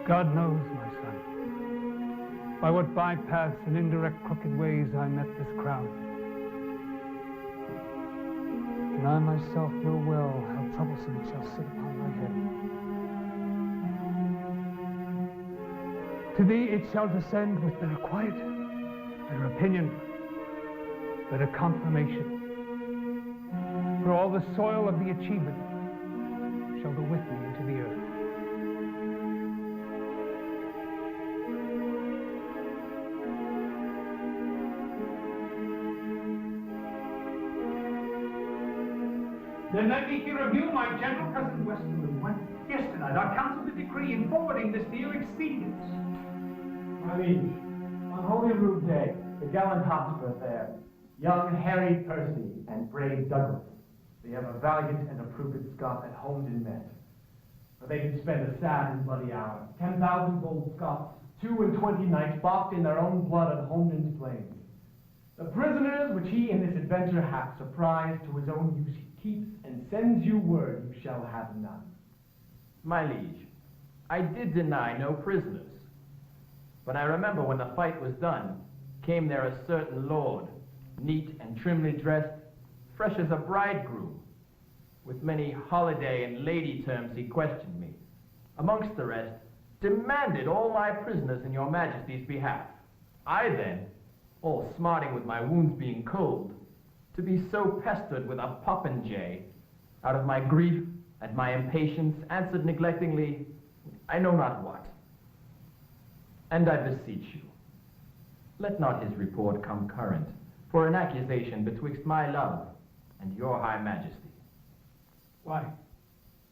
God knows, my son, by what bypaths and indirect crooked ways I met this crown. And I myself know well how troublesome it shall sit upon my head. To thee it shall descend with better quiet, better opinion, better confirmation. For all the soil of the achievement shall go with me into the earth. Then let me hear of you, my gentle cousin Westmoreland, when yesternight I counselled a decree in forwarding this to your expedience. My liege, on Holy Rood Day, the gallant Hotspur there, young Harry Percy and brave Douglas, they have a valiant and approved Scot at Holmdon met. But they did spend a sad and bloody hour. 10,000 bold Scots, 22 knights, balked in their own blood at Holmdon's flames. The prisoners which he in this adventure hath surprised to his own use he keeps, and sends you word you shall have none. My liege, I did deny no prisoners. But I remember when the fight was done, came there a certain lord, neat and trimly dressed, fresh as a bridegroom. With many holiday and lady terms he questioned me. Amongst the rest, demanded all my prisoners in your majesty's behalf. I then, all smarting with my wounds being cold, to be so pestered with a popinjay, out of my grief and my impatience, answered neglectingly, I know not what. And I beseech you, let not his report come current, for an accusation betwixt my love and your high majesty. Why,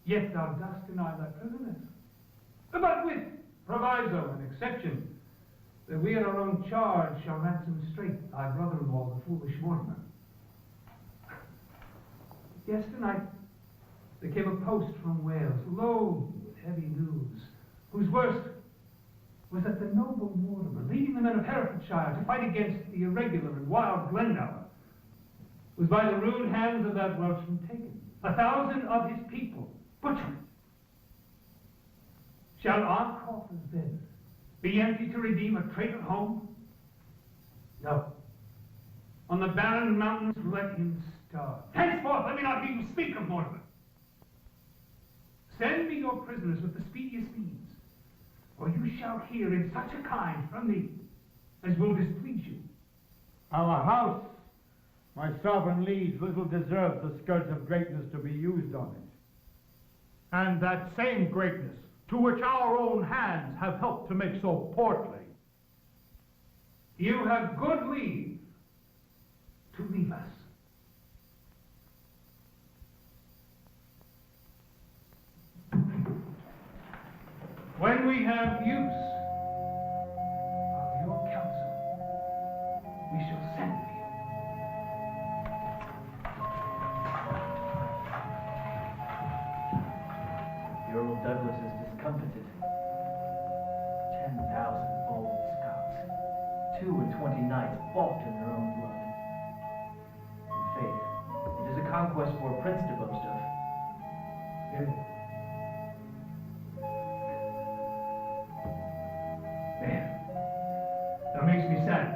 yet thou dost deny thy prisoners. But with proviso and exception, that we at our own charge shall ransom straight thy brother-in-law, the foolish Mortimer. Yesternight there came a post from Wales, loaded with heavy news, whose worst was that the noble Mortimer, leading the men of Herefordshire to fight against the irregular and wild Glendower, was by the rude hands of that Welshman taken, 1,000 of his people butchered. Shall our coffers then be empty to redeem a traitor home? No. On the barren mountains let him starve. Henceforth let me not hear you speak of Mortimer. Send me your prisoners with the speediest means, or you shall hear in such a kind from me as will displease you. Our house, my sovereign liege, little deserves the scourge of greatness to be used on it. And that same greatness, to which our own hands have helped to make so portly. You have good leave to leave us. When we have use of your counsel, we shall send for you. The Earl Douglas is discomfited. 10,000 bold Scots, 22 knights balked in their own blood. In faith, it is a conquest for a prince to boast of. Yes. That makes me sad.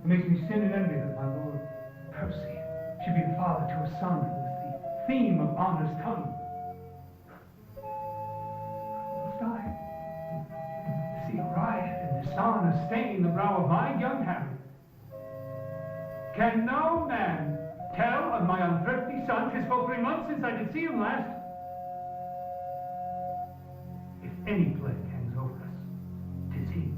It makes me sin and envy that my Lord Percy should be the father to a son who is the theme of honor's tongue. Must I see riot and dishonor stain the brow of my young Harry? Can no man tell of my unthrifty son? 'Tis full 3 months since I did see him last. If any plague hangs over us, 'tis he.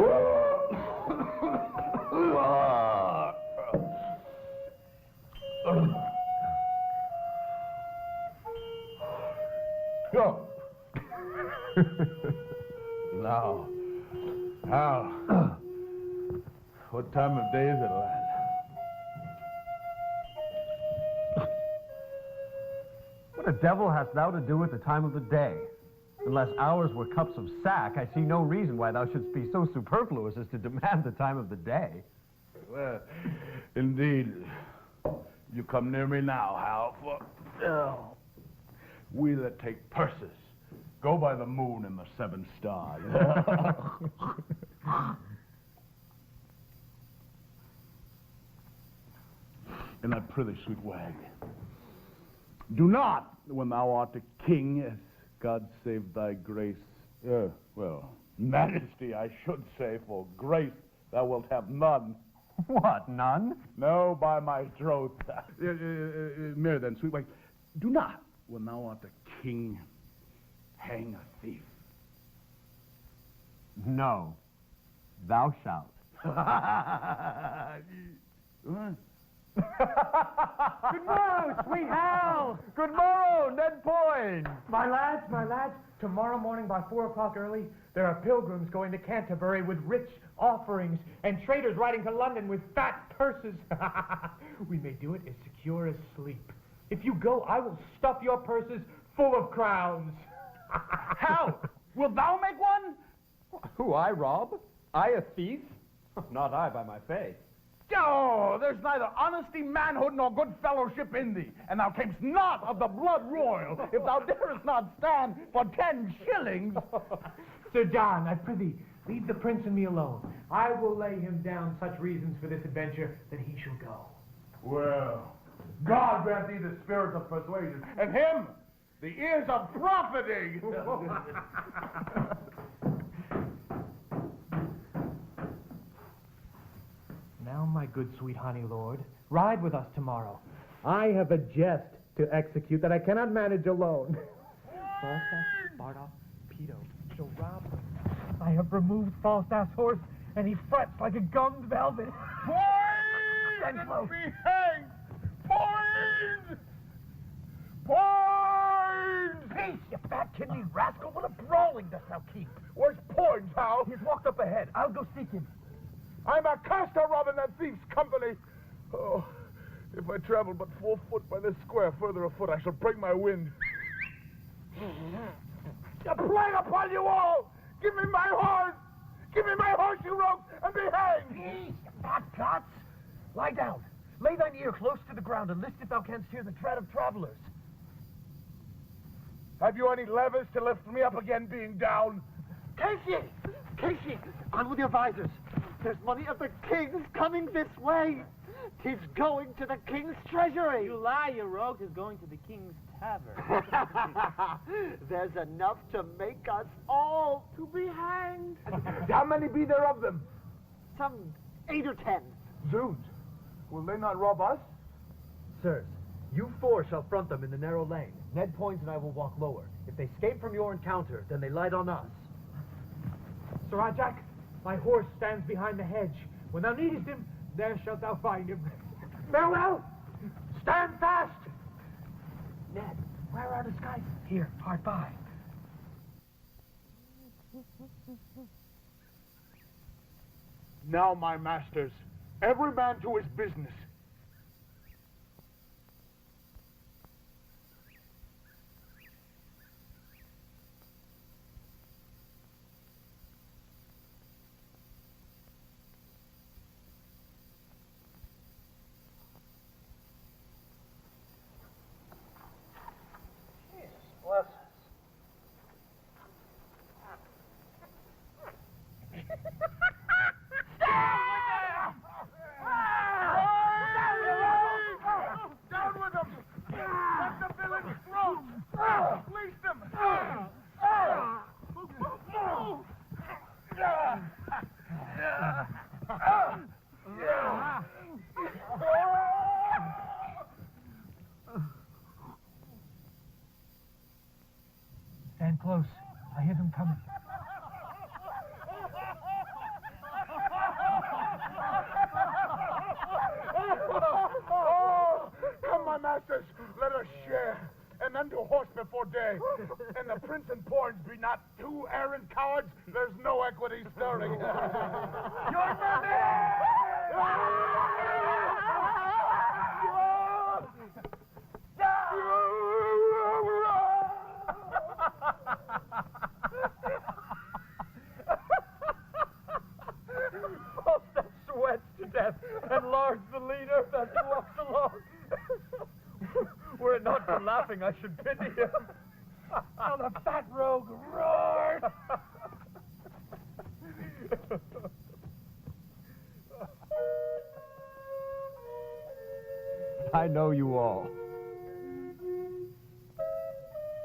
Oh. Go. Now, Hal, what time of day is it, lad? What the devil hast thou to do with the time of the day? Unless ours were cups of sack, I see no reason why thou shouldst be so superfluous as to demand the time of the day. Well, indeed, you come near me now, Hal, for we that take purses go by the moon and the 7 stars. And I prithee, sweet wag, do not, when thou art a king, as God save thy grace, well, majesty, I should say, for grace thou wilt have none. What, none? No, by my troth. Mirror then, sweet wag, do not, when thou art a king, hang a thief. No, thou shalt. Good morrow, sweet Hal! Good morrow, Ned Point! My lads, tomorrow morning by 4 o'clock early, there are pilgrims going to Canterbury with rich offerings and traders riding to London with fat purses. We may do it as secure as sleep. If you go, I will stuff your purses full of crowns. Hal, wilt thou make one? Who, I, Rob? I a thief? Not I, by my faith. Oh, there's neither honesty, manhood, nor good fellowship in thee, and thou camest not of the blood royal, if thou darest not stand for 10 shillings. Sir John, I prithee, leave the prince and me alone. I will lay him down such reasons for this adventure that he shall go. Well, God grant thee the spirit of persuasion, and him the ears of profiting. Now, my good sweet honey lord, ride with us tomorrow. I have a jest to execute that I cannot manage alone. Falstaff, Bardolph, Peto, shall rob. I have removed Falstaff's horse, and he frets like a gummed velvet. Boys! Stand close. Be hanged! Boys! Boys! Peace, you fat-kidney rascal! What a brawling dost thou keep? Where's Poins, Hal? He's walked up ahead. I'll go seek him. I'm accused of robbing that thief's company. Oh, if I travel but 4 foot by this square further afoot, I shall break my wind. A plague upon you all! Give me my horse! Give me my horseshoe rope and be hanged! Peace, you fat tots! Lie down. Lay thine ear close to the ground and list if thou canst hear the tread of travelers. Have you any levers to lift me up again, being down? Casey! Casey! On with your visors. There's money of the king's coming this way. 'Tis going to the king's treasury. You lie, you rogue. 'Tis going to the king's tavern. There's enough to make us all to be hanged. How many be there of them? Some 8 or 10. Zoons, will they not rob us? Sirs, you 4 shall front them in the narrow lane. Ned Poins and I will walk lower. If they escape from your encounter, then they light on us. Sir Rajak, my horse stands behind the hedge. When thou needest him, there shalt thou find him. Farewell! Stand fast! Ned, where are the skies? Here, hard by. Now, my masters, every man to his business. Bless us. Down with them! Let the villains throat! Fleece them! Stand close. I hear them coming. Oh, masters, let us share, and then to horse before day. And the prince and pawns be not two arrant cowards, there's no equity stirring. Your Falstaff sweats to death, and Lars the leader that walks along. Were it not for laughing, I should pity him. How the fat rogue roared! I know you all,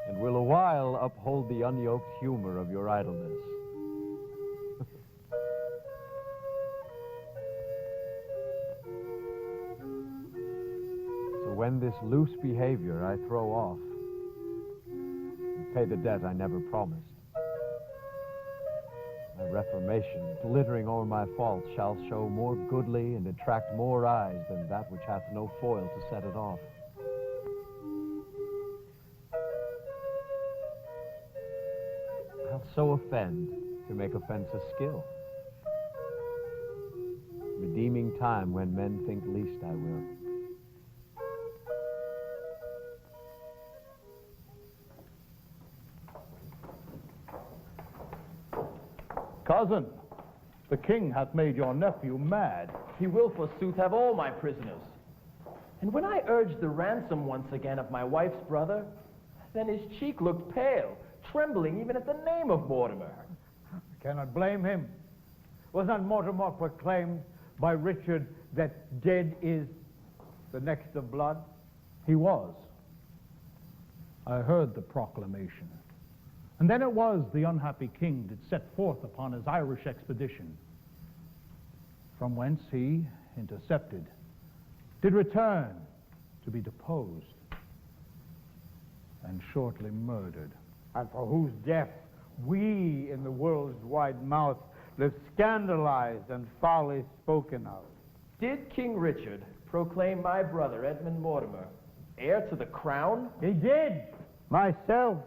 and will a while uphold the unyoked humor of your idleness. So when this loose behavior I throw off, and pay the debt I never promised, my reformation, glittering o'er my faults, shall show more goodly and attract more eyes than that which hath no foil to set it off. I'll so offend to make offense a skill, redeeming time when men think least I will. cousin, the king hath made your nephew mad. He will forsooth have all my prisoners. And when I urged the ransom once again of my wife's brother, then his cheek looked pale, trembling even at the name of Mortimer. I cannot blame him. Was not Mortimer proclaimed by Richard that dead is the next of blood? He was. I heard the proclamation. And then it was the unhappy king did set forth upon his Irish expedition, from whence he, intercepted, did return to be deposed and shortly murdered. And for whose death we in the world's wide mouth live scandalized and foully spoken of. Did King Richard proclaim my brother Edmund Mortimer heir to the crown? He did. Myself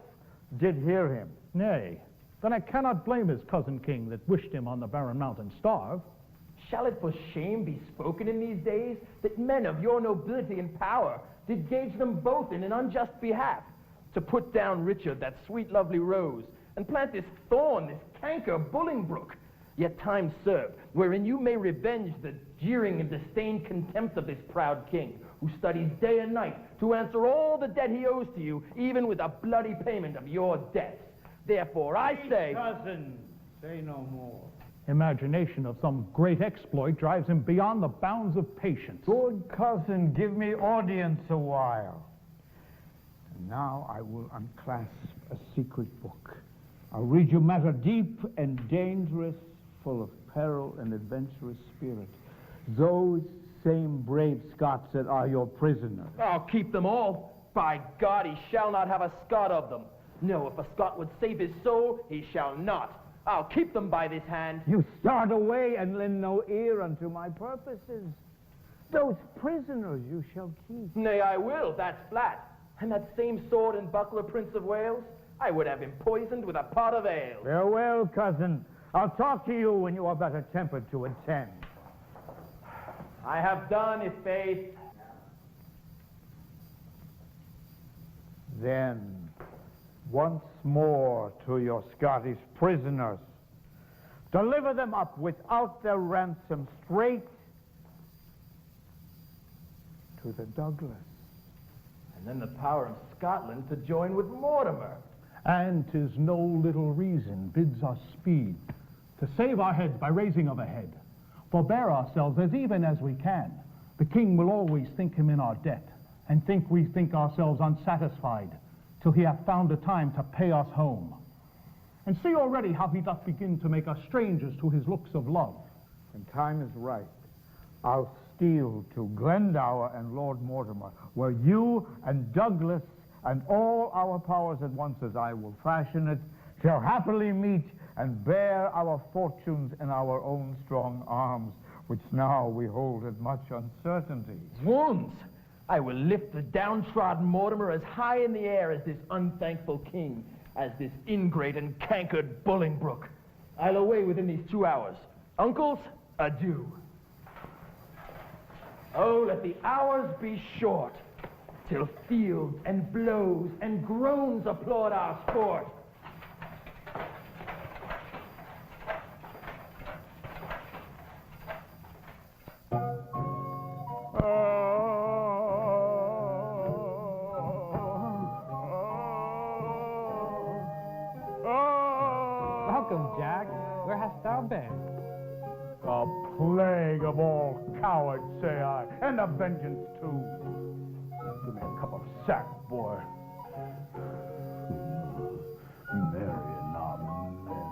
did hear him. Nay, then I cannot blame his cousin king that wished him on the barren mountain starve. Shall it for shame be spoken in these days that men of your nobility and power did gauge them both in an unjust behalf, to put down Richard, that sweet lovely rose, and plant this thorn, this canker Bolingbroke? Yet time served, wherein you may revenge the jeering and disdained contempt of this proud king, who studies day and night to answer all the debt he owes to you, even with a bloody payment of your debts. Therefore, I say... Cousin, say no more. Imagination of some great exploit drives him beyond the bounds of patience. Good cousin, give me audience a while. And now I will unclasp a secret book. I'll read you matter deep and dangerous, full of peril and adventurous spirit. Those same brave Scots that are your prisoners. I'll keep them all. By God, he shall not have a Scot of them. No, if a Scot would save his soul, he shall not. I'll keep them by this hand. You start away and lend no ear unto my purposes. Those prisoners you shall keep. Nay, I will, that's flat. And that same sword and buckler, Prince of Wales, I would have him poisoned with a pot of ale. Farewell, cousin. I'll talk to you when you are better tempered to attend. I have done, i' faith. Then, once more to your Scottish prisoners. Deliver them up without their ransom straight to the Douglas. And then the power of Scotland to join with Mortimer. And 'tis no little reason bids us speed to save our heads by raising of a head. Forbear ourselves as even as we can. The king will always think him in our debt, and we think ourselves unsatisfied, till he hath found a time to pay us home. And see already how he doth begin to make us strangers to his looks of love. When time is right, I'll steal to Glendower and Lord Mortimer, where you and Douglas and all our powers at once, as I will fashion it, shall happily meet and bear our fortunes in our own strong arms, which now we hold at much uncertainty. Wounds! I will lift the downtrodden Mortimer as high in the air as this unthankful king, as this ingrate and cankered Bolingbroke. I'll away within these 2 hours. Uncles, adieu. Oh, let the hours be short, till fields and blows and groans applaud our sport. Welcome, Jack. Where hast thou been? A plague of all cowards, say I, and a vengeance too. Give me a cup of sack, boy. Marry not men.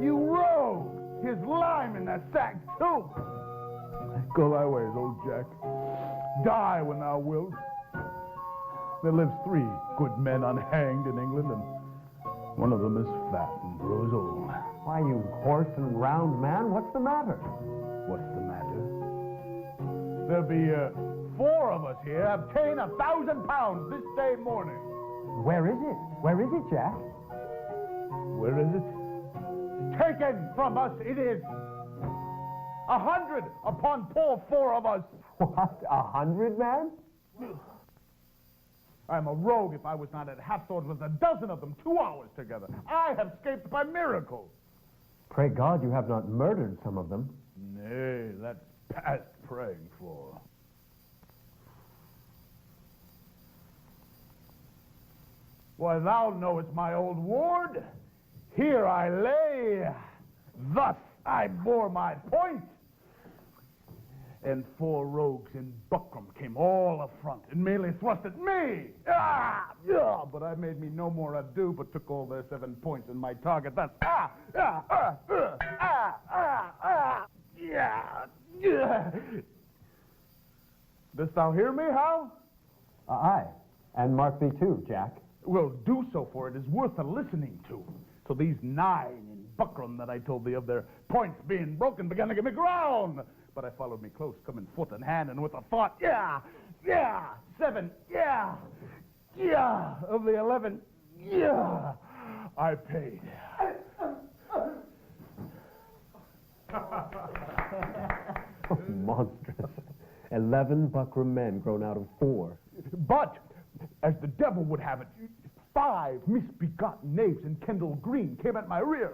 You rogue! Here's lime in that sack too. Go thy ways, old Jack. Die when thou wilt. There lives 3 good men unhanged in England, and one of them is fat and grows old. Why, you hoarse and round man, what's the matter? What's the matter? There'll be 4 of us here obtain £1,000 this day morning. Where is it? Where is it, Jack? Where is it? Taken from us it is. 100 upon poor 4 of us. What, 100, man? I'm a rogue if I was not at half swords with a dozen of them 2 hours together. I have escaped by miracle. Pray God you have not murdered some of them. Nay, that's past praying for. Why, thou knowest my old ward. Here I lay. Thus I bore my point. And 4 rogues in buckram came all affront and merely thrust at me. But I made me no more ado, but took all their 7 points in my target. That's Dost thou hear me, Hal? Aye, and mark thee too, Jack. Well, do so, for it is worth a listening to. So these 9 in buckram that I told thee of, their points being broken, began to give me ground. But I followed me close, coming foot in hand, and with a thought, 7, of the 11, I paid. Oh, monstrous. 11 buckram men grown out of 4. But, as the devil would have it, 5 misbegotten knaves in Kendall Green came at my rear,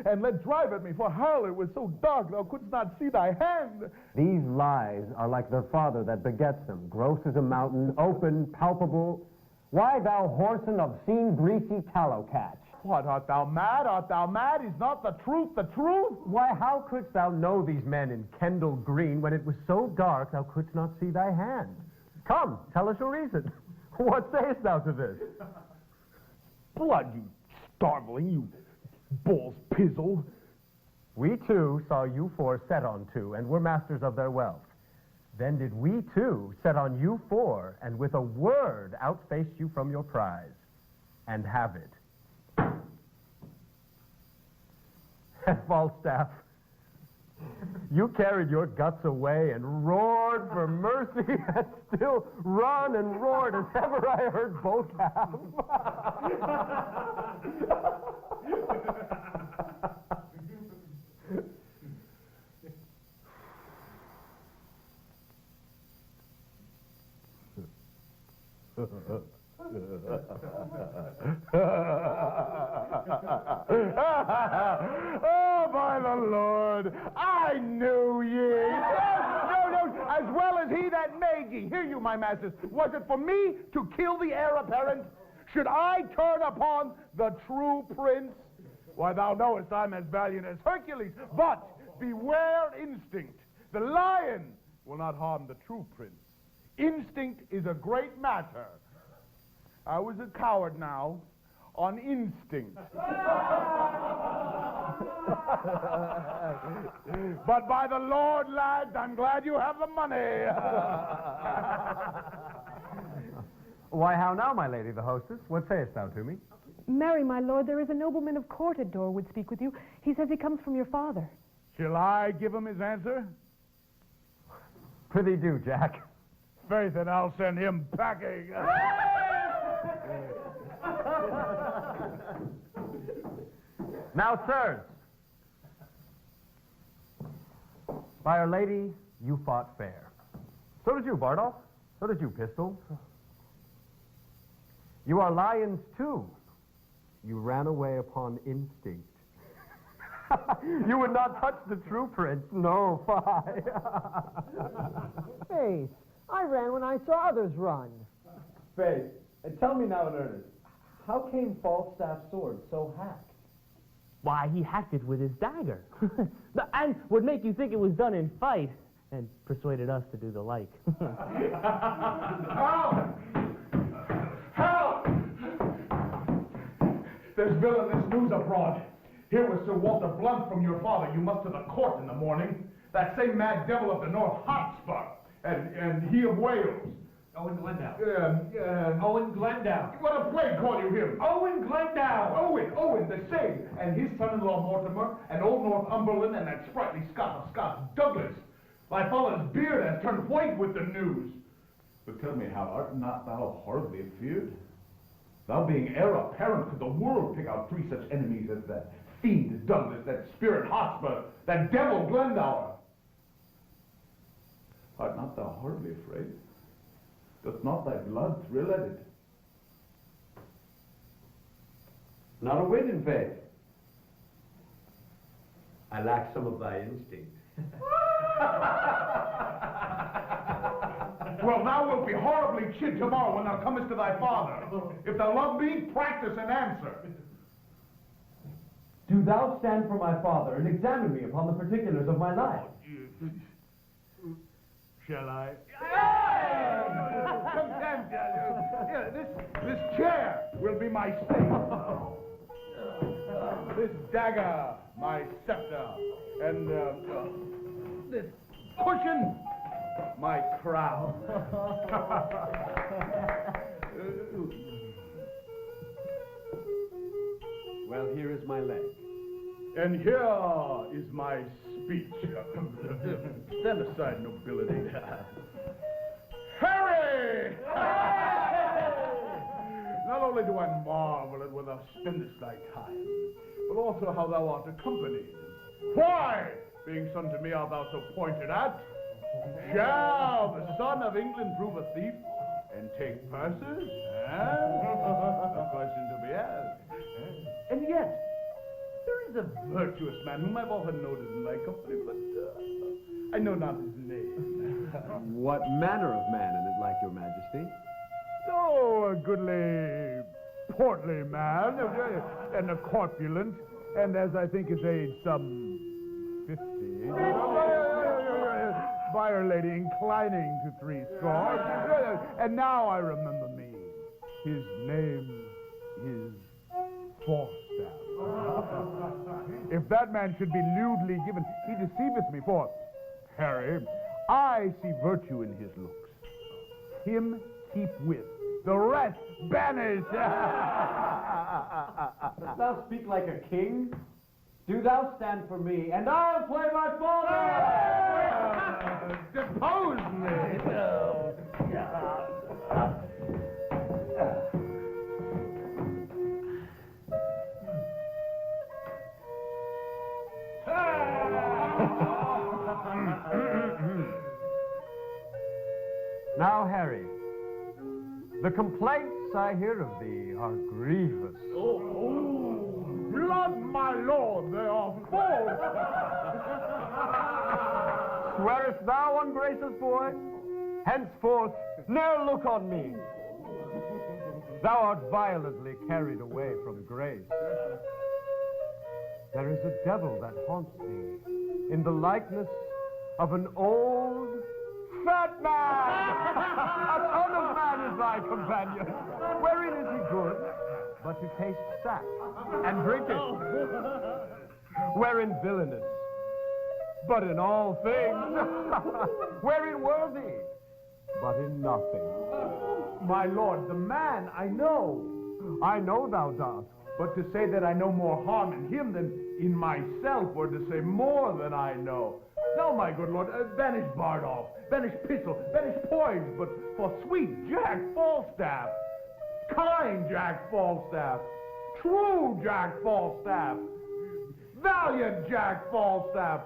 and let drive at me, for Hal, it was so dark thou couldst not see thy hand. These lies are like their father that begets them, gross as a mountain, open, palpable. Why, thou whoreson of seen greasy tallow catch? What, art thou mad? Art thou mad? Is not the truth the truth? Why, how couldst thou know these men in Kendall Green when it was so dark thou couldst not see thy hand? Come, tell us your reason. What sayest thou to this? Blood, you starveling, you bull's pizzle. We too saw you 4 set on 2, and were masters of their wealth. Then did we too set on you 4, and with a word outfaced you from your prize, and have it. And Falstaff, you carried your guts away and roared for mercy, and still run and roared as ever I heard both have. Oh, by the Lord, I knew ye. No, as well as he that made ye. Hear you, my masters. Was it for me to kill the heir apparent? Should I turn upon the true prince? Why, thou knowest I'm as valiant as Hercules. But beware instinct. The lion will not harm the true prince. Instinct is a great matter. I was a coward now, on instinct. But by the Lord, lads, I'm glad you have the money. Why, how now, my lady, the hostess? What sayest thou to me? Marry, my lord, there is a nobleman of court at door would speak with you. He says he comes from your father. Shall I give him his answer? Prithee do, Jack. Faith, and I'll send him packing. Now, sirs, by Our Lady, you fought fair. So did you, Bardolph. So did you, Pistol. You are lions, too. You ran away upon instinct. You would not touch the true prince. No, fie. Faith, I ran when I saw others run. Faith, tell me now in earnest, how came Falstaff's sword so hacked? Why, he hacked it with his dagger. And would make you think it was done in fight, and persuaded us to do the like. Help! Help! There's villainous news abroad. Here was Sir Walter Blunt from your father. You must to the court in the morning. That same mad devil of the North Hotspur, and he of Wales. Owen Glendow. Owen Owen Glendow. What a plague call you him? Owen Glendow! Owen, the same. And his son-in-law Mortimer, and old Northumberland, and that sprightly Scot of Scots, Douglas. My father's beard has turned white with the news. But tell me, Hal, art not thou horribly feared? Thou being heir apparent, could the world pick out 3 such enemies as that fiend Douglas, that spirit Hotspur, that devil Glendower? Art not thou horribly afraid? Doth not thy blood thrill at it? Not a whit, in faith. I lack some of thy instinct. Well, thou wilt be horribly chid tomorrow when thou comest to thy father. If thou love me, practice and answer. Do thou stand for my father and examine me upon the particulars of my life. Shall I? This chair will be my stake. This dagger, my scepter. And this cushion, my crown. Well, here is my leg. And here is my speech. Stand aside, nobility. Harry! Not only do I marvel at where thou spendest thy time, but also how thou art accompanied. Why, being son to me, art thou so pointed at? Shall the son of England prove a thief and take purses? A question to be asked. And yet, there is a virtuous man whom I've often noticed in thy company, but I know not his name. What manner of man is it like, your majesty? Oh, a goodly, portly man, and a corpulent, and as I think his age, some 50. By Our Lady, inclining to 80. And now I remember me. His name is Falstaff. If that man should be lewdly given, he deceiveth me, for, Harry, I see virtue in his looks. Him keep with, the rest banish. Dost thou speak like a king? Do thou stand for me, and I'll play my father! Depose me! No. Now, Harry, the complaints I hear of thee are grievous. Blood, my lord, they are false. Swearest thou, ungracious boy? Henceforth, ne'er look on me. Thou art violently carried away from grace. There is a devil that haunts thee in the likeness of an old, fat man! A son of man is thy companion. Wherein is he good, but to taste sack and drink it? Wherein villainous, but in all things? Wherein worthy, but in nothing? My lord, the man I know. I know thou dost. but to say that I know more harm in him than in myself, or to say more than I know. Now, my good lord, banish Bardolph, banish Pistol, banish Poise, but for sweet Jack Falstaff, kind Jack Falstaff, true Jack Falstaff, valiant Jack Falstaff,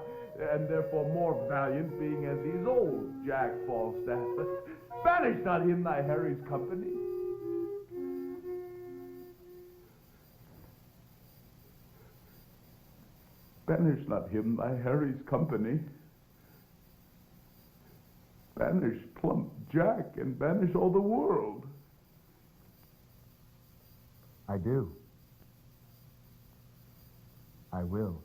and therefore more valiant being as he's old Jack Falstaff. Banish not him thy Harry's company. Banish not him thy Harry's company. Banish plump Jack and banish all the world. I do. I will.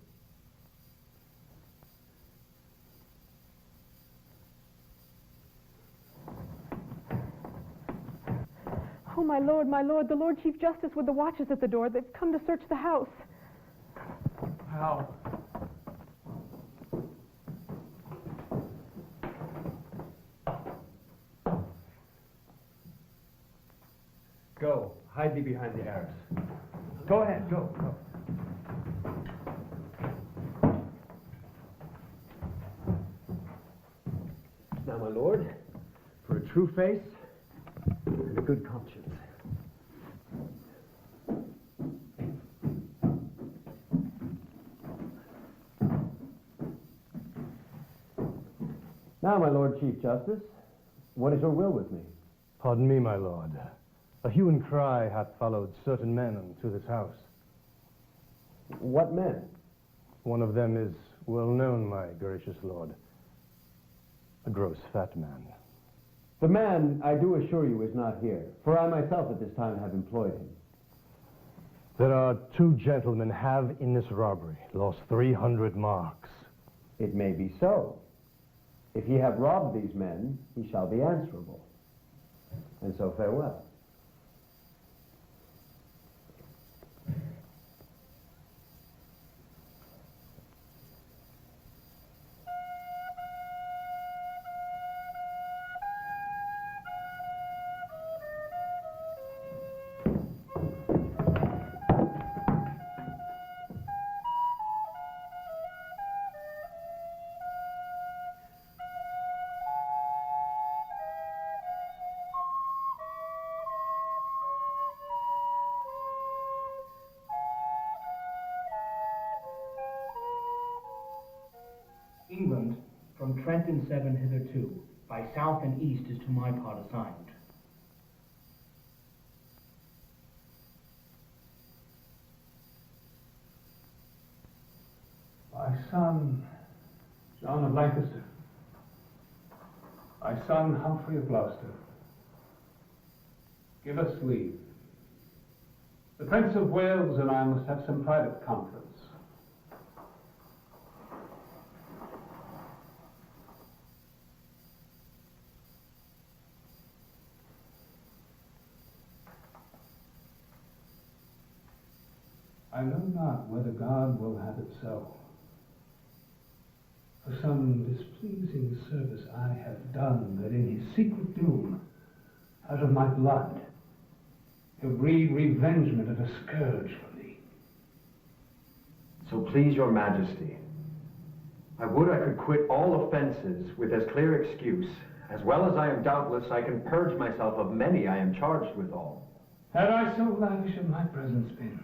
Oh, my lord, the Lord Chief Justice with the watches at the door. They've come to search the house. How? Go, hide thee behind the Arabs. Go ahead, go. Now, my lord, for a true face and a good conscience. Now, my Lord Chief Justice, what is your will with me? Pardon me, my lord. A hue and cry hath followed certain men unto this house. What men? One of them is well known, my gracious lord. A gross fat man. The man, I do assure you, is not here, for I myself at this time have employed him. There are two gentlemen have in this robbery lost 300 marks. It may be so. If ye have robbed these men, ye shall be answerable. And so farewell. England, from Trent and Severn hitherto, by south and east is to my part assigned. My son, John of Lancaster. My son, Humphrey of Gloucester. Give us leave. The Prince of Wales and I must have some private conference. I know not whether God will have it so. For some displeasing service I have done, that in his secret doom, out of my blood, he'll breed revengement of a scourge for me. So please your majesty, I would I could quit all offenses with as clear excuse, as well as I am doubtless I can purge myself of many I am charged withal. Had I so lavish of my presence been,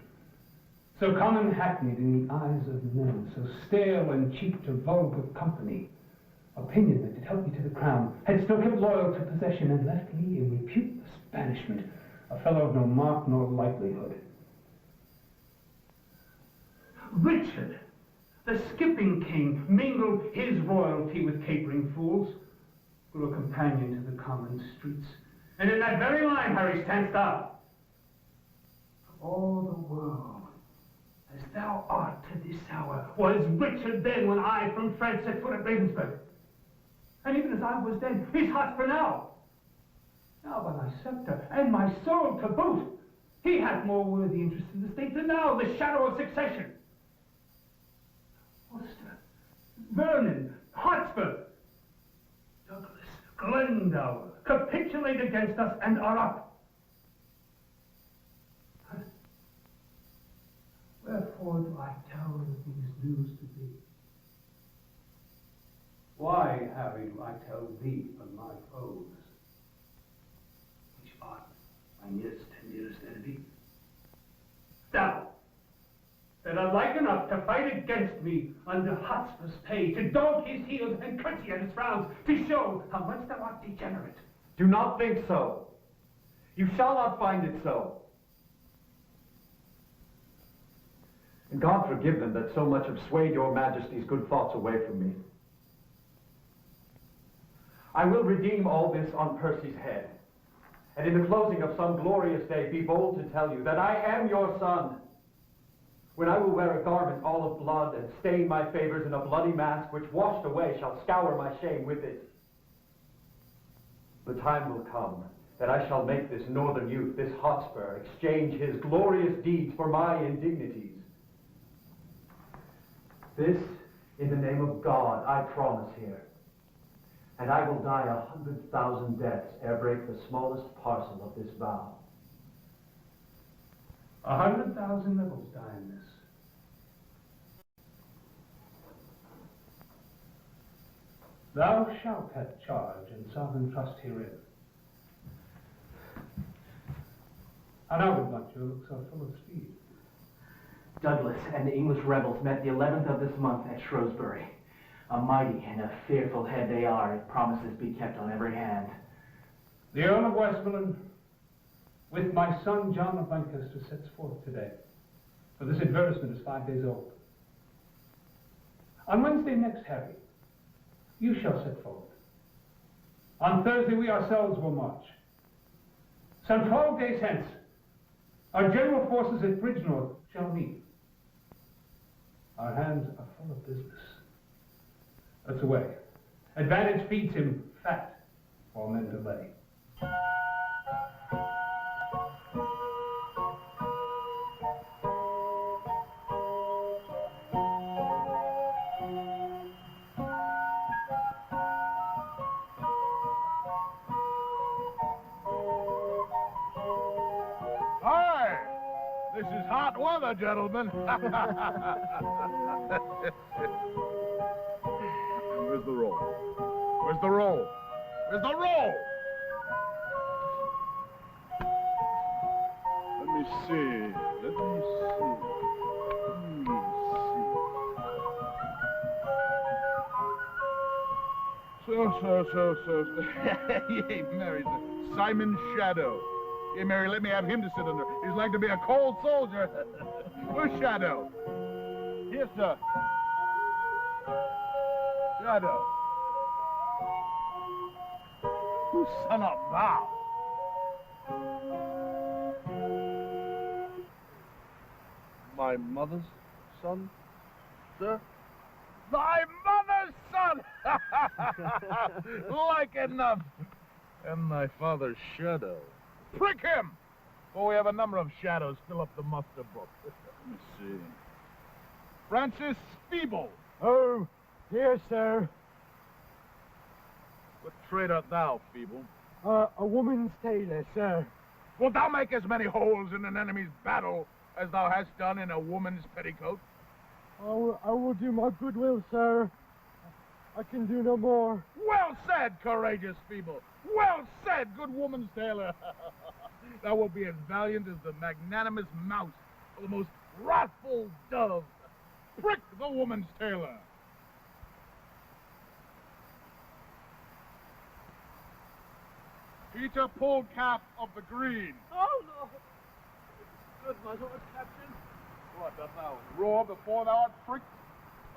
so common hackneyed in the eyes of men, so stale and cheap to vulgar company, opinion that did help me to the crown, had still kept loyal to possession and left me in reputeless banishment, a fellow of no mark nor likelihood. Richard, the skipping king, mingled his royalty with capering fools, grew a companion to the common streets, and in that very line, Harry, standst thou. For all the world, as thou art to this hour, was Richard then when I from France set foot at Ravensburg. And even as I was then, his Hotspur now. Now by my sceptre and my soul to boot, he hath more worthy interest in the state than now, the shadow of succession. Worcester, Vernon, Hotspur, Douglas, Glendower, capitulate against us and are up. Wherefore do I tell these news to thee? Why, Harry, do I tell thee of my foes? Which art my nearest and dearest enemy? Thou, that are like enough to fight against me under Hotspur's pay, to dog his heels and curtsy at his frowns, to show how much thou art degenerate. Do not think so. You shall not find it so. And God forgive them that so much have swayed your majesty's good thoughts away from me. I will redeem all this on Percy's head, and in the closing of some glorious day be bold to tell you that I am your son, when I will wear a garment all of blood and stain my favors in a bloody mask which washed away shall scour my shame with it. The time will come that I shall make this northern youth, this Hotspur, exchange his glorious deeds for my indignities. This, in the name of God, I promise here. And I will die 100,000 deaths ere break the smallest parcel of this vow. 100,000 rebels die in this. Thou shalt have charge and sovereign trust herein. And I would not you look so full of speed. Douglas and the English rebels met the 11th of this month at Shrewsbury. A mighty and a fearful head they are, if promises be kept on every hand. The Earl of Westmoreland, with my son John of Lancaster, sets forth today. For this advertisement is 5 days old. On Wednesday next, Harry, you shall set forward. On Thursday we ourselves will march. Some 12 days hence, our general forces at Bridgenorth shall meet. Our hands are full of business. That's the way. Advantage feeds him fat, while men delay. Hi! This is hot weather, gentlemen. Where's the roll? Where's the roll? Where's the roll? Let me see. Let me see. So. Yay, Mary. Simon Shadow. Hey, Mary, let me have him to sit under. He's like to be a cold soldier. Where's Shadow? Here, sir. Shadow. Whose son art thou? My mother's son, sir? Thy mother's son! Like enough. And thy father's shadow. Prick him! For we have a number of shadows fill up the muster book. Let me see. Francis Feeble. Oh, yes, sir. What trade art thou, Feeble? A woman's tailor, sir. Wilt thou make as many holes in an enemy's battle as thou hast done in a woman's petticoat? I will do my goodwill, sir. I can do no more. Well said, courageous Feeble. Well said, good woman's tailor. Thou wilt be as valiant as the magnanimous mouse or the most wrathful dove. Prick the woman's tailor. Peter Polecap of the Green. Oh, no. Good, my lord, Captain. What, dost thou roar before thou art pricked?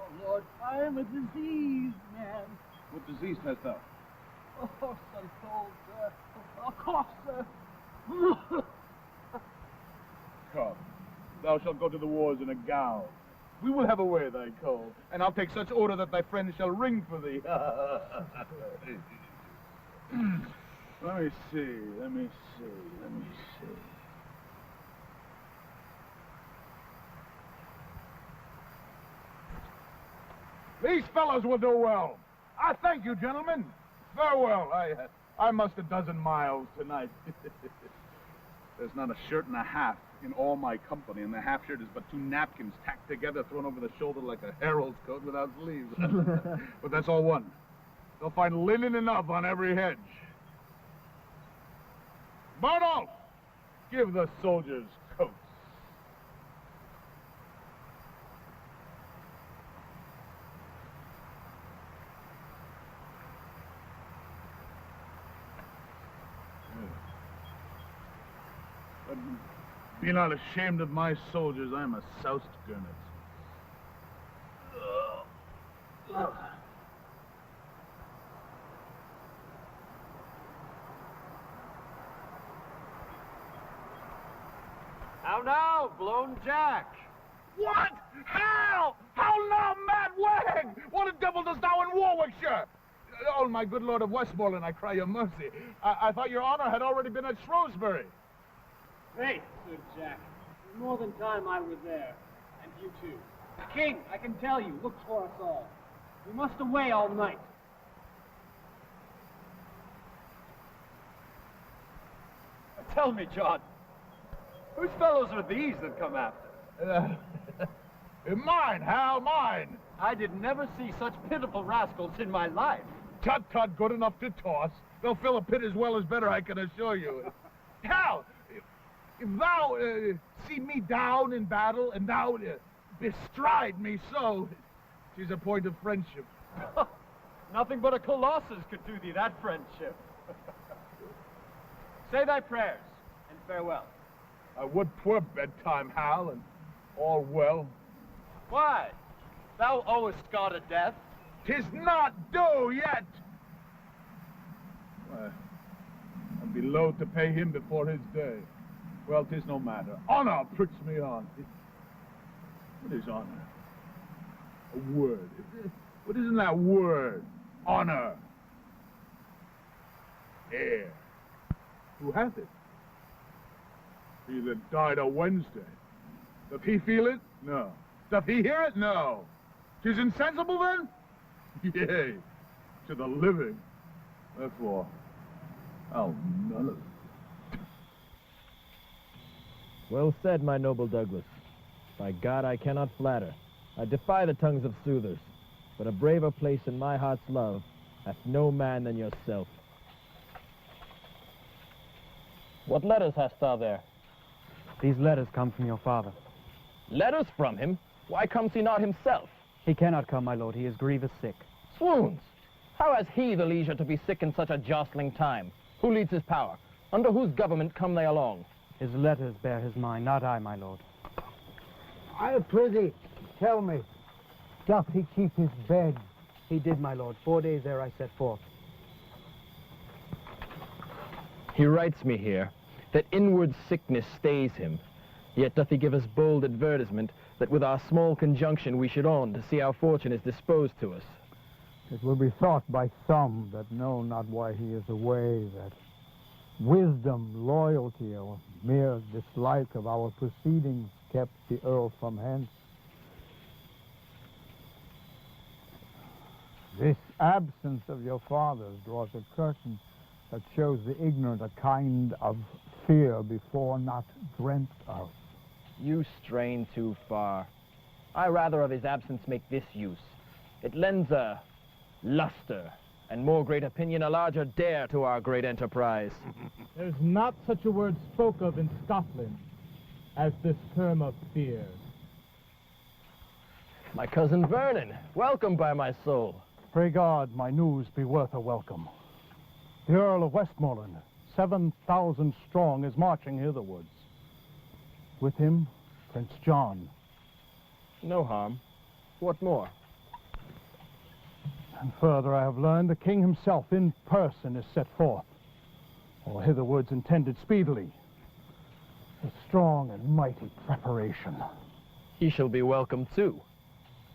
Oh, Lord, I am a diseased man. What disease hast thou? Oh, some cold, sir. A cough, sir. Come, thou shalt go to the wars in a gown. We will have away thy cold, and I'll take such order that thy friends shall ring for thee. Let me see. These fellows will do well. I thank you, gentlemen. Farewell. I must a dozen miles tonight. There's not a shirt and a half in all my company, and the half-shirt is but 2 napkins tacked together, thrown over the shoulder like a herald's coat without sleeves. But that's all one. They'll find linen enough on every hedge. Bardolph, give the soldiers coats. But be not ashamed of my soldiers. I am a soused gurnet. How now, blown Jack? What? How? How now, mad wag? What the devil dost thou in Warwickshire? Oh, my good lord of Westmoreland, I cry your mercy. I thought your honor had already been at Shrewsbury. Hey, Sir Jack. More than time I was there. And you too. The king, I can tell you, looks for us all. We must away all night. Tell me, John, whose fellows are these that come after? Mine, Hal, mine. I did never see such pitiful rascals in my life. Tut, tut, good enough to toss. They'll fill a pit as well as better, I can assure you. Hal, if thou see me down in battle, and thou bestride me so, 'tis a point of friendship. Nothing but a colossus could do thee that friendship. Say thy prayers, and farewell. I would 'twere bedtime, Hal, and all well. Why? Thou owest God a death. 'Tis not due yet. Why, I'd be loath to pay him before his day. Well, 'tis no matter. Honor pricks me on. What is honor? A word. What isn't that word? Honor. Here. Who hath it? He that died a Wednesday. Doth he feel it? No. Doth he hear it? No. 'Tis insensible then? Yea, to the living. Therefore, I'll none of it. Well said, my noble Douglas. By God, I cannot flatter. I defy the tongues of soothers. But a braver place in my heart's love hath no man than yourself. What letters hast thou there? These letters come from your father. Letters from him? Why comes he not himself? He cannot come, my lord. He is grievous sick. Swoons! How has he the leisure to be sick in such a jostling time? Who leads his power? Under whose government come they along? His letters bear his mind, not I, my lord. I prithee, tell me, doth he keep his bed? He did, my lord. 4 days ere I set forth. He writes me here that inward sickness stays him, yet doth he give us bold advertisement that with our small conjunction we should on to see how fortune is disposed to us. It will be thought by some that know not why he is away, that wisdom, loyalty, or mere dislike of our proceedings kept the Earl from hence. This absence of your father's draws a curtain that shows the ignorant a kind of fear before not dreamt of. You strain too far. I rather of his absence make this use. It lends a luster, and more great opinion, a larger dare to our great enterprise. There's not such a word spoke of in Scotland as this term of fear. My cousin Vernon, welcome by my soul. Pray God my news be worth a welcome. The Earl of Westmoreland, 7,000 strong, is marching hitherwards. With him, Prince John. No harm. What more? And further, I have learned the king himself in person is set forth, or hitherwards intended speedily, with strong and mighty preparation. He shall be welcome too.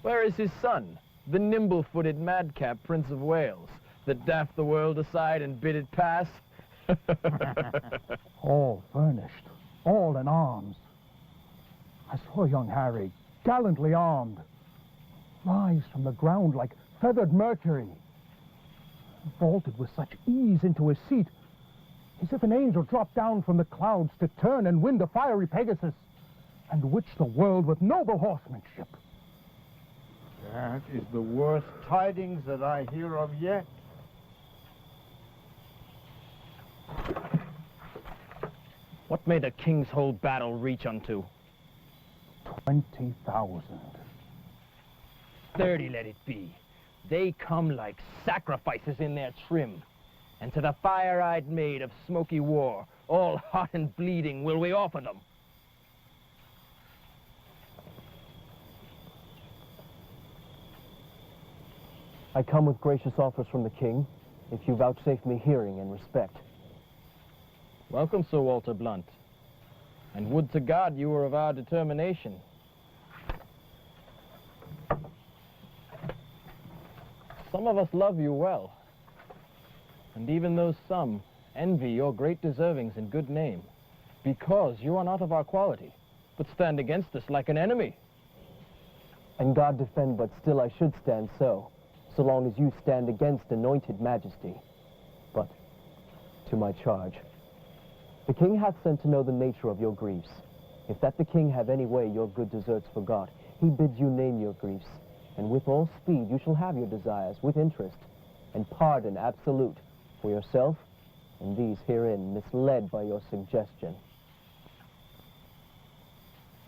Where is his son, the nimble-footed madcap Prince of Wales, that daft the world aside and bid it pass? All furnished, all in arms. I saw young Harry, gallantly armed, rise from the ground like feathered Mercury, vaulted with such ease into his seat as if an angel dropped down from the clouds to turn and win the fiery Pegasus, and witch the world with noble horsemanship. That is the worst tidings that I hear of yet. What may the king's whole battle reach unto? 20,000. 30 let it be. They come like sacrifices in their trim. And to the fire-eyed maid of smoky war, all hot and bleeding, will we offer them. I come with gracious offers from the king, if you vouchsafe me hearing and respect. Welcome, Sir Walter Blunt. And would to God you were of our determination. Some of us love you well, and even those some envy your great deservings and good name, because you are not of our quality, but stand against us like an enemy. And God defend, but still I should stand so long as you stand against anointed majesty. But, to my charge, the king hath sent to know the nature of your griefs. If that the king have any way your good deserts forgot, he bids you name your griefs, and with all speed you shall have your desires with interest, and pardon absolute for yourself and these herein misled by your suggestion.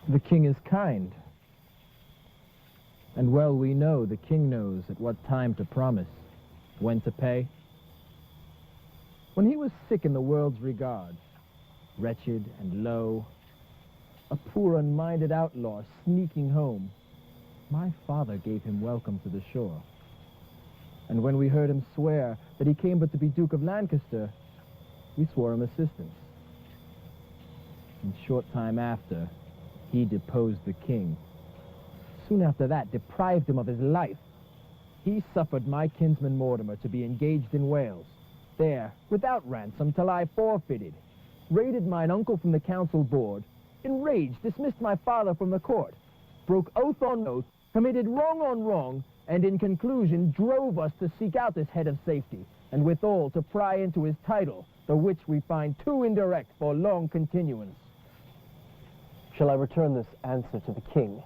The king is kind. And well we know the king knows at what time to promise, when to pay. When he was sick in the world's regards, wretched and low, a poor unminded outlaw sneaking home, my father gave him welcome to the shore. And when we heard him swear that he came but to be Duke of Lancaster, we swore him assistance. And short time after, he deposed the king. Soon after that, deprived him of his life. He suffered my kinsman Mortimer to be engaged in Wales, there, without ransom, till I forfeited, raided mine uncle from the council board, enraged, dismissed my father from the court, broke oath on oath, committed wrong on wrong, and in conclusion drove us to seek out this head of safety, and withal to pry into his title, the which we find too indirect for long continuance. Shall I return this answer to the king?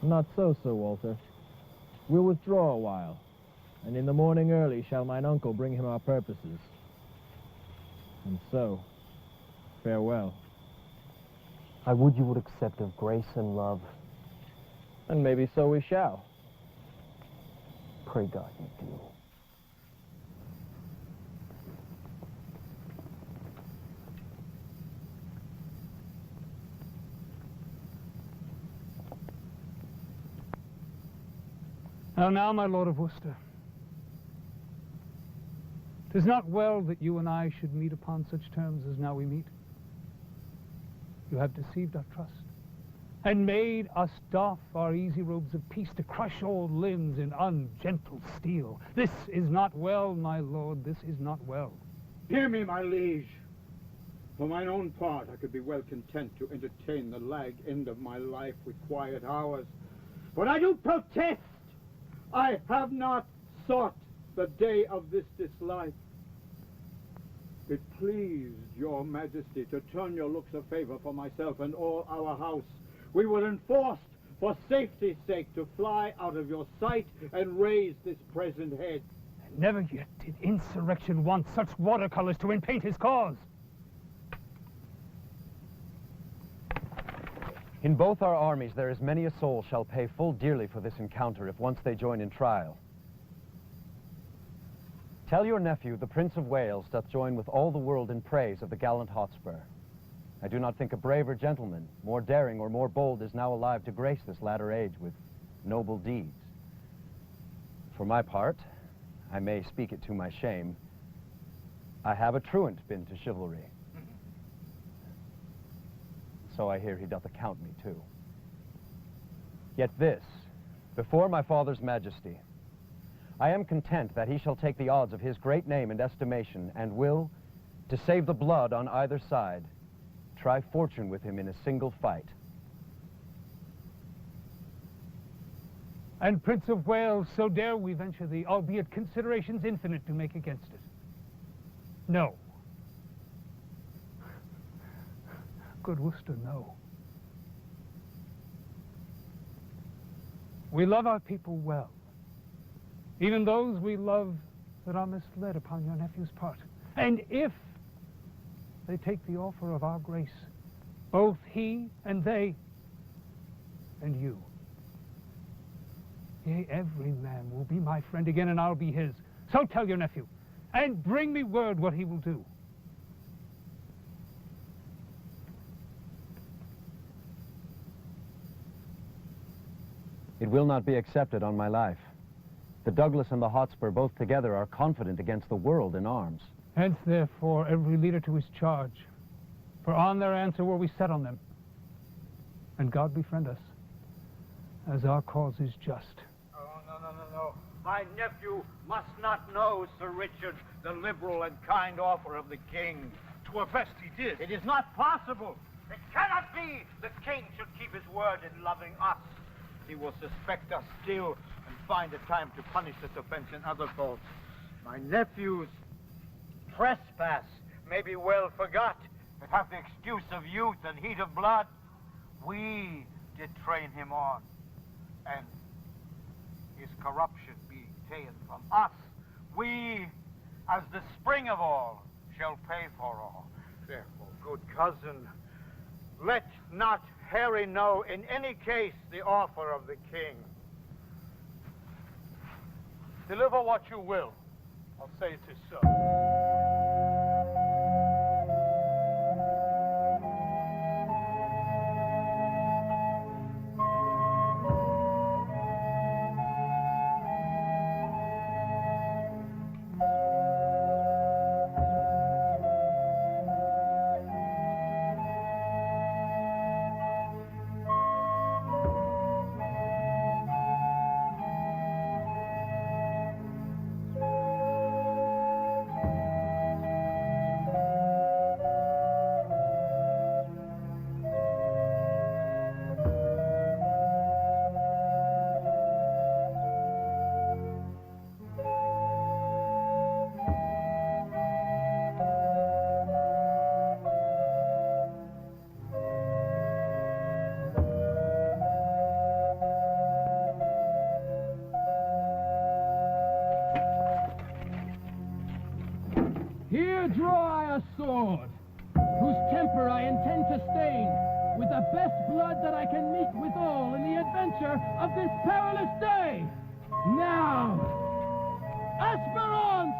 Not so, Sir Walter. We'll withdraw a while, and in the morning early shall mine uncle bring him our purposes. And so, farewell. I would you would accept of grace and love. And maybe so we shall. Pray God you do. Now, my Lord of Worcester, 'tis not well that you and I should meet upon such terms as now we meet. You have deceived our trust, and made us doff our easy robes of peace to crush old limbs in ungentle steel. This is not well, my lord, this is not well. Hear me, my liege. For mine own part, I could be well content to entertain the lag end of my life with quiet hours. But I do protest, I have not sought the day of this dislife. It pleased your majesty to turn your looks of favor for myself and all our house. We were enforced for safety's sake to fly out of your sight and raise this present head. And never yet did insurrection want such watercolors to enpaint his cause. In both our armies there is many a soul shall pay full dearly for this encounter if once they join in trial. Tell your nephew, the Prince of Wales, doth join with all the world in praise of the gallant Hotspur. I do not think a braver gentleman, more daring or more bold, is now alive to grace this latter age with noble deeds. For my part, I may speak it to my shame, I have a truant been to chivalry. So I hear he doth account me too. Yet this, before my father's majesty, I am content that he shall take the odds of his great name and estimation, and will, to save the blood on either side, try fortune with him in a single fight. And Prince of Wales, so dare we venture thee, albeit considerations infinite do make against it. No. Good Worcester, no. We love our people well, even those we love that are misled upon your nephew's part. And if they take the offer of our grace, both he and they and you, yea, every man will be my friend again, and I'll be his. So tell your nephew, and bring me word what he will do. It will not be accepted on my life. The Douglas and the Hotspur both together are confident against the world in arms. Hence, therefore, every leader to his charge. For on their answer were we set on them. And God befriend us, as our cause is just. Oh, no. My nephew must not know, Sir Richard, the liberal and kind offer of the king. To a best he did. It is not possible. It cannot be the king should keep his word in loving us. He will suspect us still and find a time to punish this offense in other faults. My nephew's trespass may be well forgot, but have the excuse of youth and heat of blood. We did train him on, and his corruption being ta'en from us, we, as the spring of all, shall pay for all. Therefore, good cousin, let not Harry know in any case the offer of the king. Deliver what you will. I'll say it is so. Here draw I a sword, whose temper I intend to stain with the best blood that I can meet withal in the adventure of this perilous day. Now, Esperance,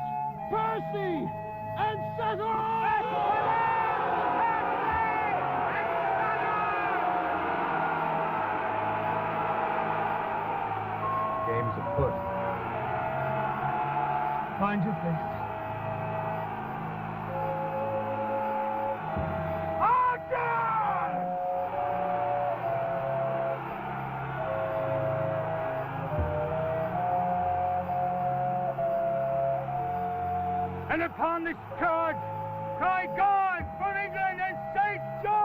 Percy, and Cesar! Game's afoot. Mind your face. And upon this charge, cry God for England and St. George!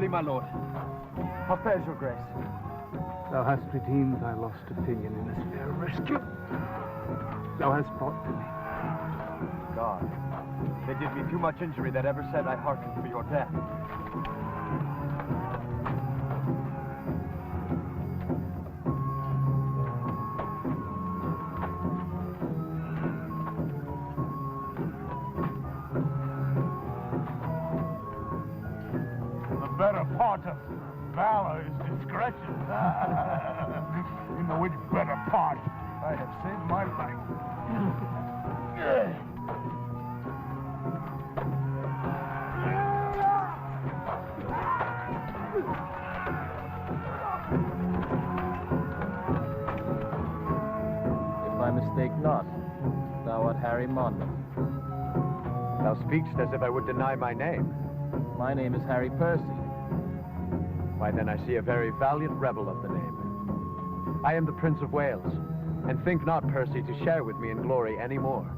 freely, my lord. How fares your grace? Thou hast redeemed thy lost opinion in this fair rescue. Thou hast fought for me. God, they did me too much injury that ever said I hearkened for your death. The better part of valor is discretion. You know which better part? I have saved my life. If I mistake not, thou art Harry Monmouth. Thou speakst as if I would deny my name. My name is Harry Percy. Why, then I see a very valiant rebel of the name. I am the Prince of Wales, and think not, Percy, to share with me in glory any more.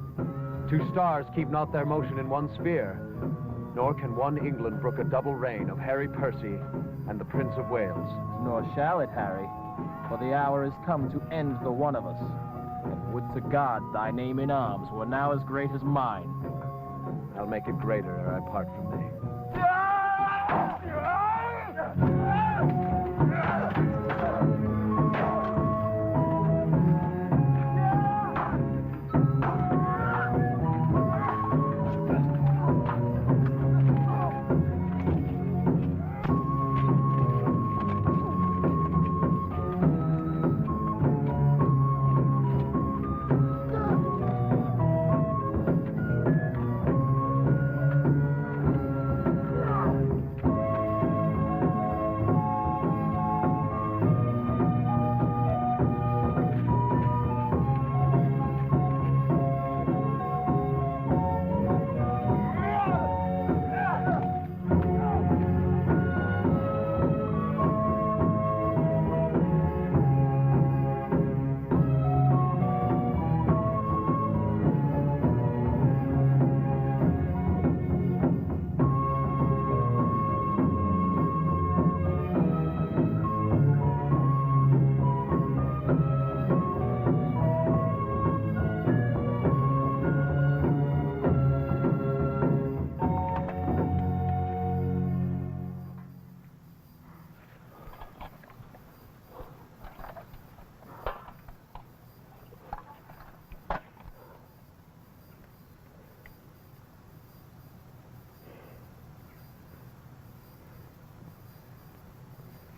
Two stars keep not their motion in one sphere, nor can one England brook a double reign of Harry Percy and the Prince of Wales. Nor shall it, Harry, for the hour is come to end the one of us. And would to God thy name in arms were now as great as mine. I'll make it greater ere I part from thee.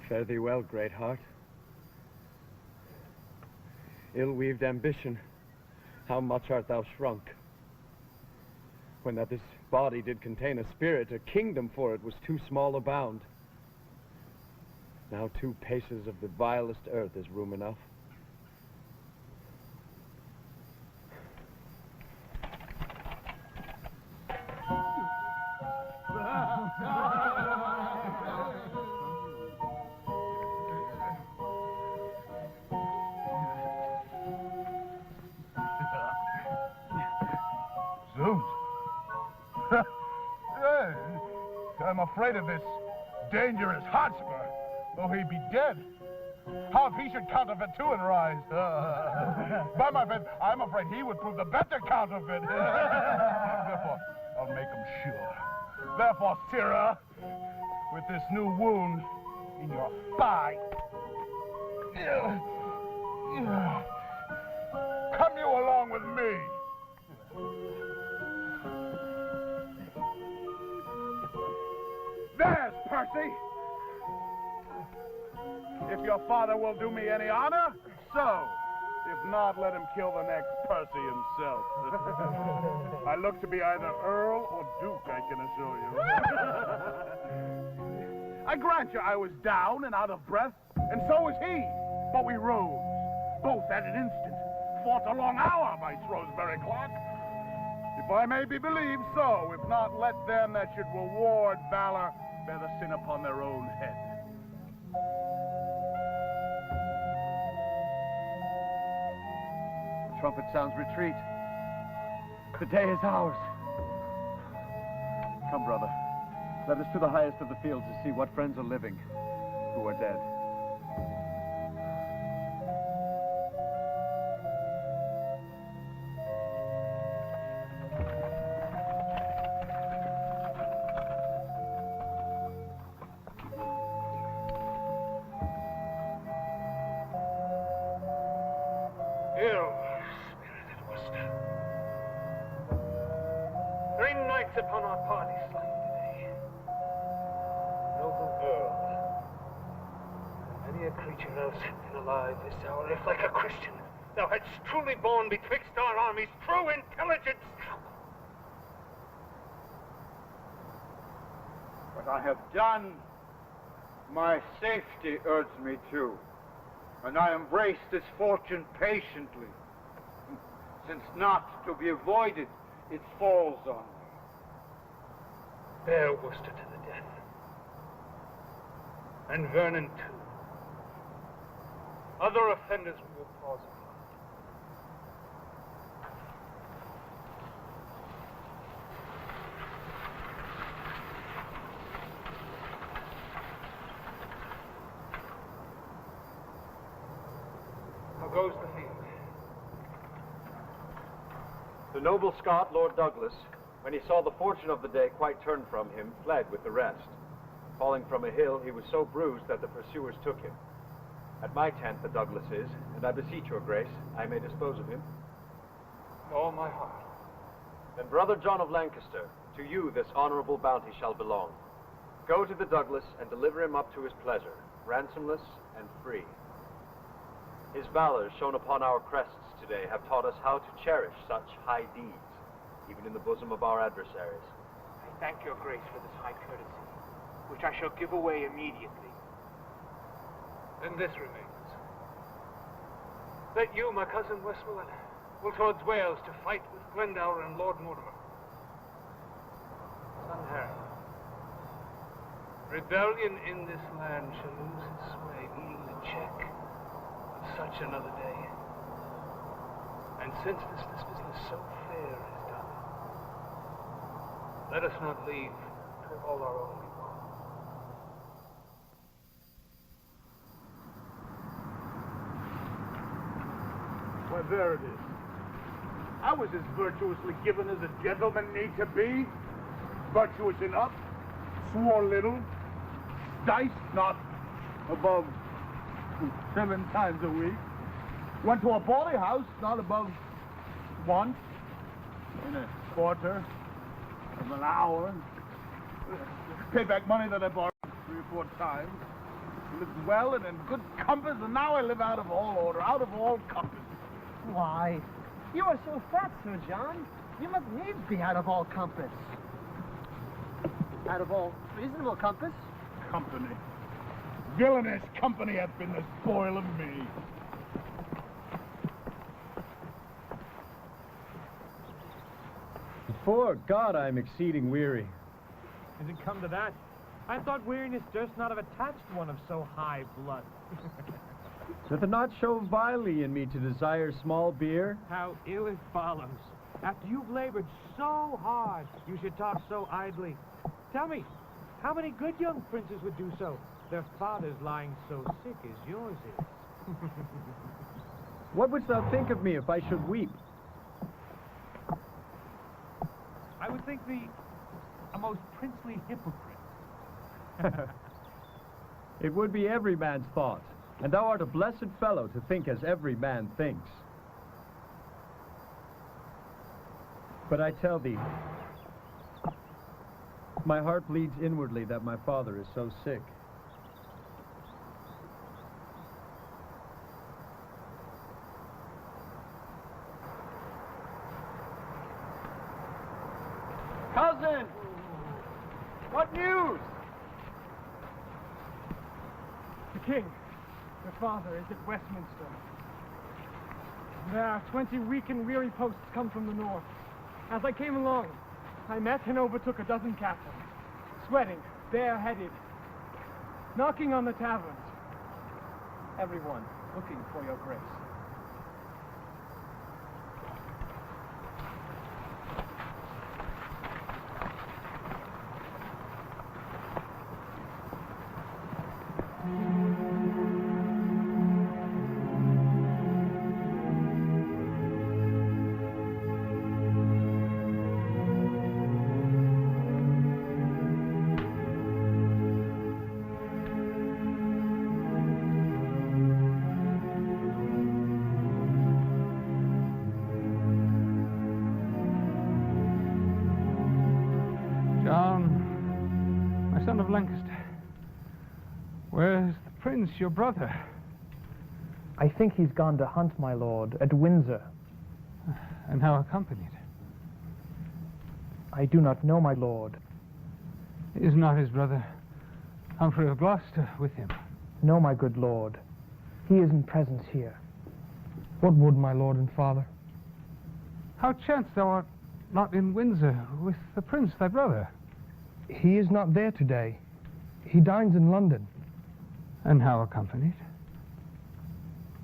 Fare thee well, great heart. Ill-weaved ambition, how much art thou shrunk? When that this body did contain a spirit, a kingdom for it was too small a bound. Now 2 paces of the vilest earth is room enough. I'm afraid of this dangerous Hotspur, though he be dead. How if he should counterfeit too and rise? By my faith, I'm afraid he would prove the better counterfeit. Therefore, I'll make him sure. Therefore, sirrah, with this new wound in your thigh, come you along with me. There's Percy. If your father will do me any honor, so. If not, let him kill the next Percy himself. I look to be either Earl or Duke, I can assure you. I grant you I was down and out of breath, and so was he. But we rose, both at an instant, fought a long hour by Shrewsbury clock. If I may be believed, so. If not, let them that should reward valor bear the sin upon their own head. The trumpet sounds retreat. The day is ours. Come, brother. Let us to the highest of the fields to see what friends are living, who are dead. Upon our party slain today. Noble Earl. Many a creature else had been alive this hour, if like a Christian, thou hadst truly borne betwixt our armies true intelligence. What I have done, my safety urged me to, and I embrace this fortune patiently, since not to be avoided, it falls on me. Bear Worcester to the death. And Vernon too. Other offenders we will pause upon. How goes the field? The noble Scot, Lord Douglas, when he saw the fortune of the day quite turned from him, fled with the rest. Falling from a hill, he was so bruised that the pursuers took him. At my tent the Douglas is, and I beseech your grace, I may dispose of him. All my heart. Then, brother John of Lancaster, to you this honorable bounty shall belong. Go to the Douglas and deliver him up to his pleasure, ransomless and free. His valors shown upon our crests today have taught us how to cherish such high deeds, even in the bosom of our adversaries. I thank your grace for this high courtesy, which I shall give away immediately. Then this remains. That you, my cousin Westmoreland, will towards Wales to fight with Glendower and Lord Mortimer. Son Harry, rebellion in this land shall lose its sway, needing the check of such another day. And since this business so fair is done, let us not leave to all our own we want. Why, there it is. I was as virtuously given as a gentleman need to be. Virtuous enough, swore little, diced not above 7 times a week. Went to a bawdy house not above once in a quarter of an hour. Paid back money that I borrowed 3 or 4 times. Lived well and in good compass, and now I live out of all order, out of all compass. Why, you are so fat, Sir John. You must needs be out of all compass. Out of all reasonable compass? Company. Villainous company hath been the spoil of me. Before God, I am exceeding weary. Has it come to that? I thought weariness durst not have attached one of so high blood. Doth it not show vilely in me to desire small beer? How ill it follows. After you've labored so hard, you should talk so idly. Tell me, how many good young princes would do so? Their fathers lying so sick as yours is. What wouldst thou think of me if I should weep? I would think thee a most princely hypocrite. It would be every man's thought, and thou art a blessed fellow to think as every man thinks. But I tell thee, my heart bleeds inwardly that my father is so sick. Cousin! What news? The king, your father, is at Westminster. There are 20 weak and weary posts come from the north. As I came along, I met and overtook a dozen captains, sweating, bareheaded, knocking on the taverns. Everyone looking for your grace. of Lancaster. Where's the prince, your brother? I think he's gone to hunt, my lord, at Windsor. And how accompanied? I do not know, my lord. Is not his brother Humphrey of Gloucester with him? No, my good lord. He is in presence here. What would my lord and father? How chance thou art not in Windsor with the prince, thy brother? He is not there today. He dines in London. And how accompanied?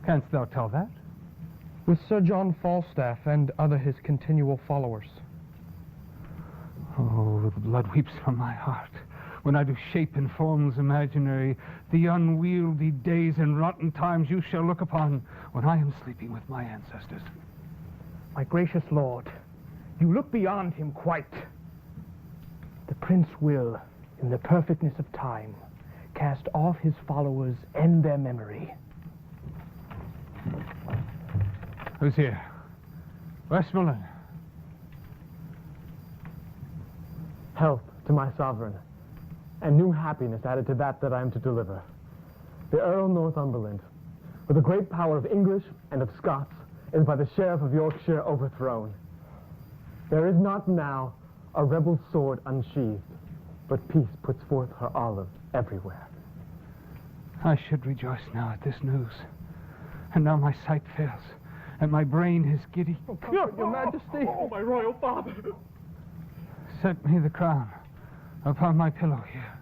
Canst thou tell that? With Sir John Falstaff and other his continual followers. Oh, the blood weeps from my heart when I do shape in forms imaginary the unwieldy days and rotten times you shall look upon when I am sleeping with my ancestors. My gracious lord, you look beyond him quite. The prince will, in the perfectness of time, cast off his followers and their memory. Who's here? Westmoreland. Health to my sovereign, and new happiness added to that I am to deliver. The Earl Northumberland, with the great power of English and of Scots, is by the Sheriff of Yorkshire overthrown. There is not now a rebel sword unsheathed, but peace puts forth her olive everywhere. I should rejoice now at this news. And now my sight fails, and my brain is giddy. Oh, comfort your majesty. Oh, my royal father. Set me the crown upon my pillow here.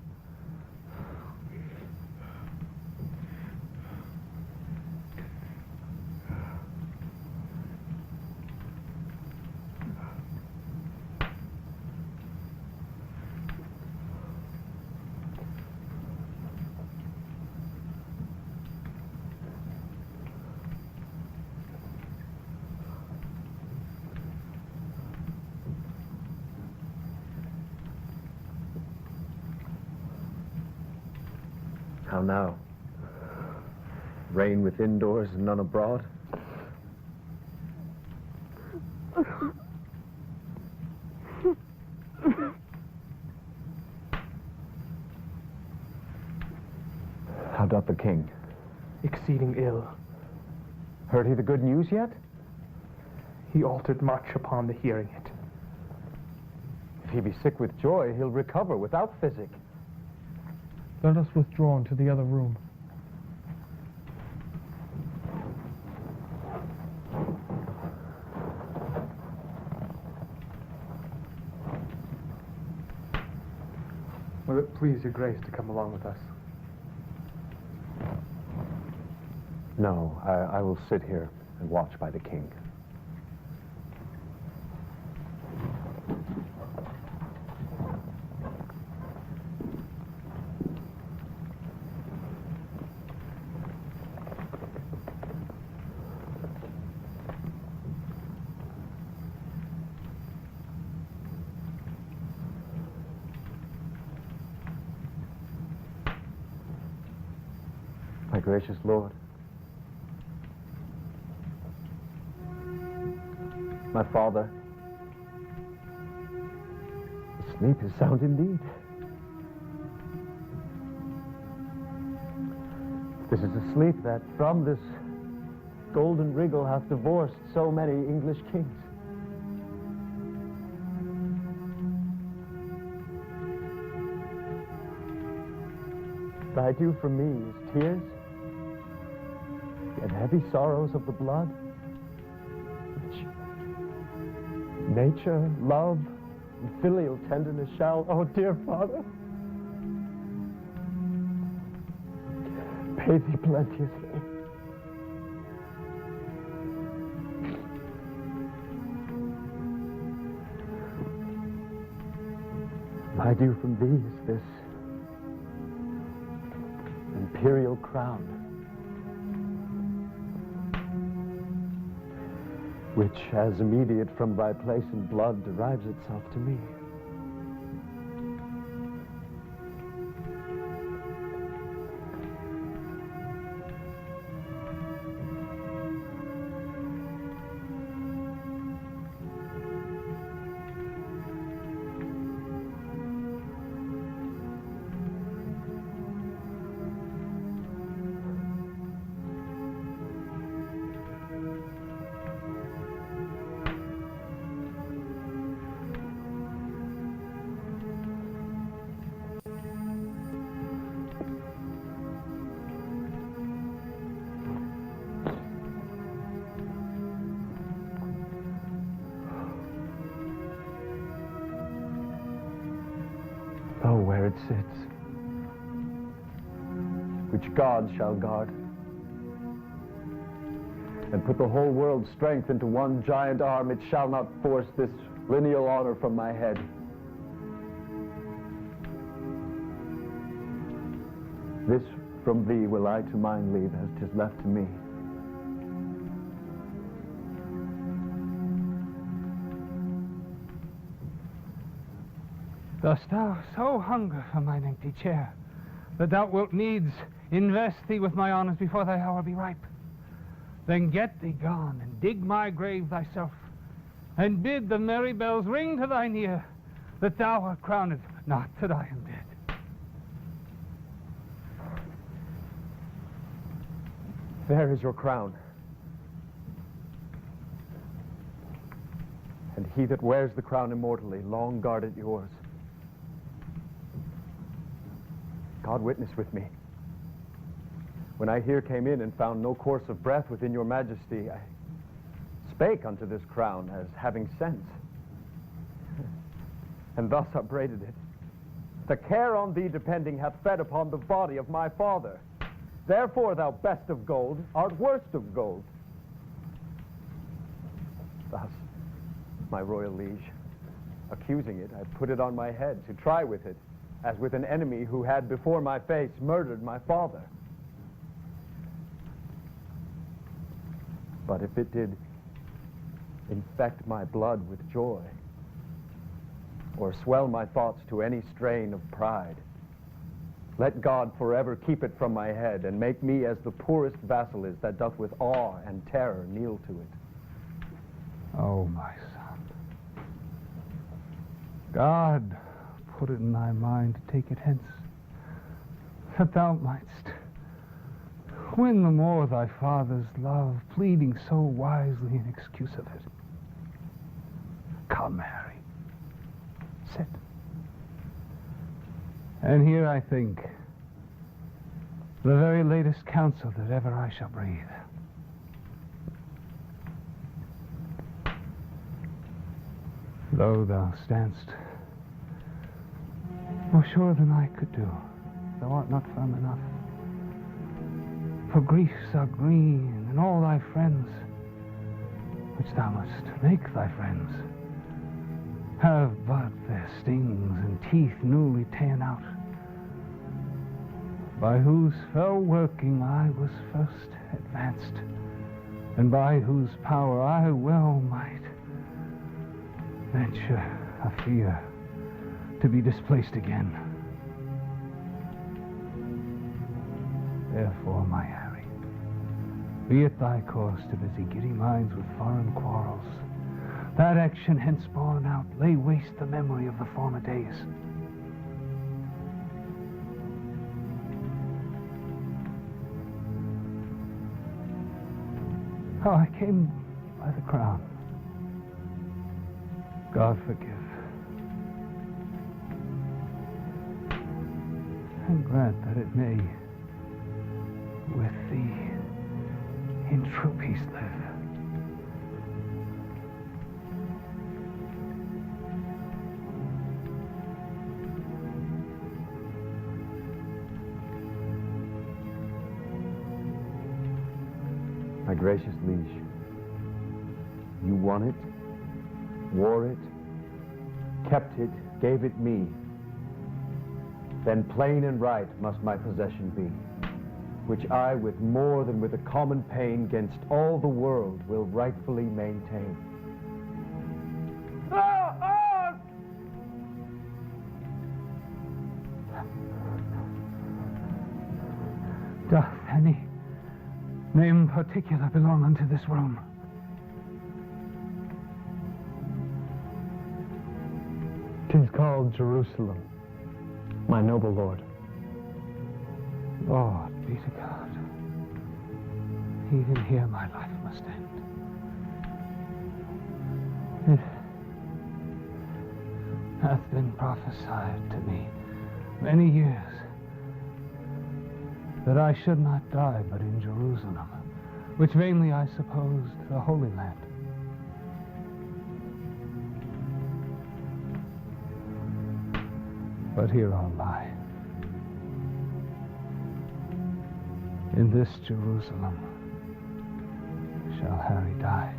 How now? Rain within doors and none abroad? How doth the king? Exceeding ill. Heard he the good news yet? He altered much upon the hearing it. If he be sick with joy, he'll recover without physic. Let us withdraw into the other room. Will it please your grace to come along with us? No, I will sit here and watch by the king. My gracious lord, my father, the sleep is sound indeed. This is a sleep that from this golden wriggle hath divorced so many English kings. Thy due for me is tears and heavy sorrows of the blood, which nature, love, and filial tenderness shall, oh dear Father, pay thee plenteously. My due from thee is this imperial crown, which, as immediate from thy place in blood, derives itself to me. it sits, which God shall guard, and put the whole world's strength into one giant arm, it shall not force this lineal honor from my head. This from thee will I to mine leave, as 'tis left to me. Dost thou so hunger for mine empty chair, that thou wilt needs invest thee with my honors before thy hour be ripe? Then get thee gone, and dig my grave thyself, and bid the merry bells ring to thine ear, that thou art crowned, not that I am dead. There is your crown. And he that wears the crown immortally, long guard it yours. God witness with me. When I here came in and found no course of breath within your majesty, I spake unto this crown as having sense, and thus upbraided it. The care on thee depending hath fed upon the body of my father. Therefore, thou best of gold art worst of gold. Thus, my royal liege, accusing it, I put it on my head to try with it, as with an enemy who had before my face murdered my father. But if it did infect my blood with joy, or swell my thoughts to any strain of pride, let God forever keep it from my head, and make me as the poorest vassal is, that doth with awe and terror kneel to it. Oh, my son, God put it in thy mind to take it hence, that thou mightst win the more thy father's love, pleading so wisely in excuse of it. Come, Harry, sit. And here I think the very latest counsel that ever I shall breathe. Lo, thou standst more sure than I could do. Thou art not firm enough. For griefs are green, and all thy friends, which thou must make thy friends, have but their stings and teeth newly ta'en out, by whose fell working I was first advanced, and by whose power I well might venture a fear to be displaced again. Therefore, my Harry, be it thy course to busy giddy minds with foreign quarrels. That action hence borne out, lay waste the memory of the former days. How I came by the crown, God forgive, and grant that it may with thee in true peace live. My gracious liege, you won it, wore it, kept it, gave it me. Then plain and right must my possession be, which I with more than with a common pain 'gainst all the world will rightfully maintain. Doth any name particular belong unto this room? "'Tis called Jerusalem, my noble lord." Lord be to God. Even here my life must end. It hath been prophesied to me many years that I should not die but in Jerusalem, which vainly I supposed the Holy Land. But here I'll lie. In this Jerusalem shall Harry die.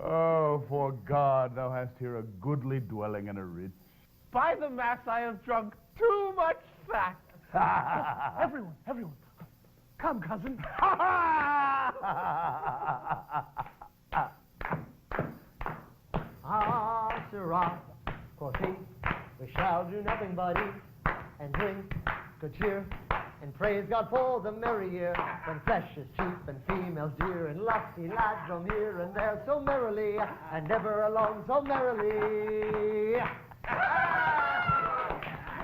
Oh, for God, thou hast here a goodly dwelling and a rich. By the mass, I have drunk too much fat. Everyone. Come, cousin. Sirrah, quoth he, we shall do nothing but eat and drink, good cheer, and praise God for the merry year, when flesh is cheap and females dear, and lusty lads roam here and there so merrily, and ever along so merrily.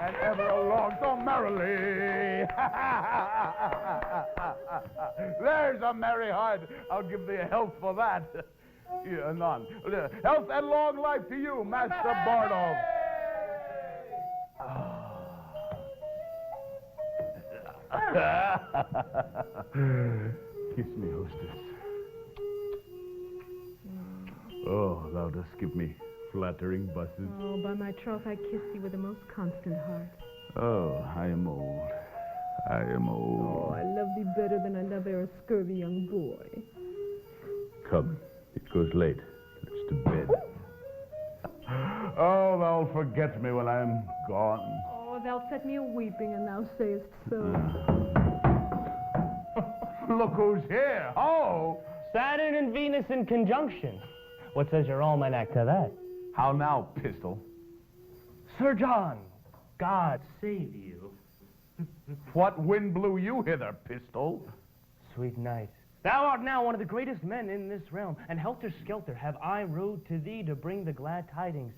And ever along so merrily. There's a merry heart. I'll give thee a health for that. Yeah, none. Health and long life to you, Master Bardolph. Kiss me, hostess. Oh, thou dost give me flattering buses. Oh, by my troth, I kiss thee with the most constant heart. Oh, I am old. Oh, I love thee better than I love e'er a scurvy young boy. Come, it grows late. Let's to bed. Oh, thou'll forget me when I'm gone. Oh, thou set me a-weeping, and thou sayest so. Look who's here. Oh! Saturn and Venus in conjunction. What says your almanac to that? How now, pistol? Sir John, God save you. What wind blew you hither, pistol? Sweet knight, thou art now one of the greatest men in this realm, and helter-skelter have I rode to thee to bring the glad tidings,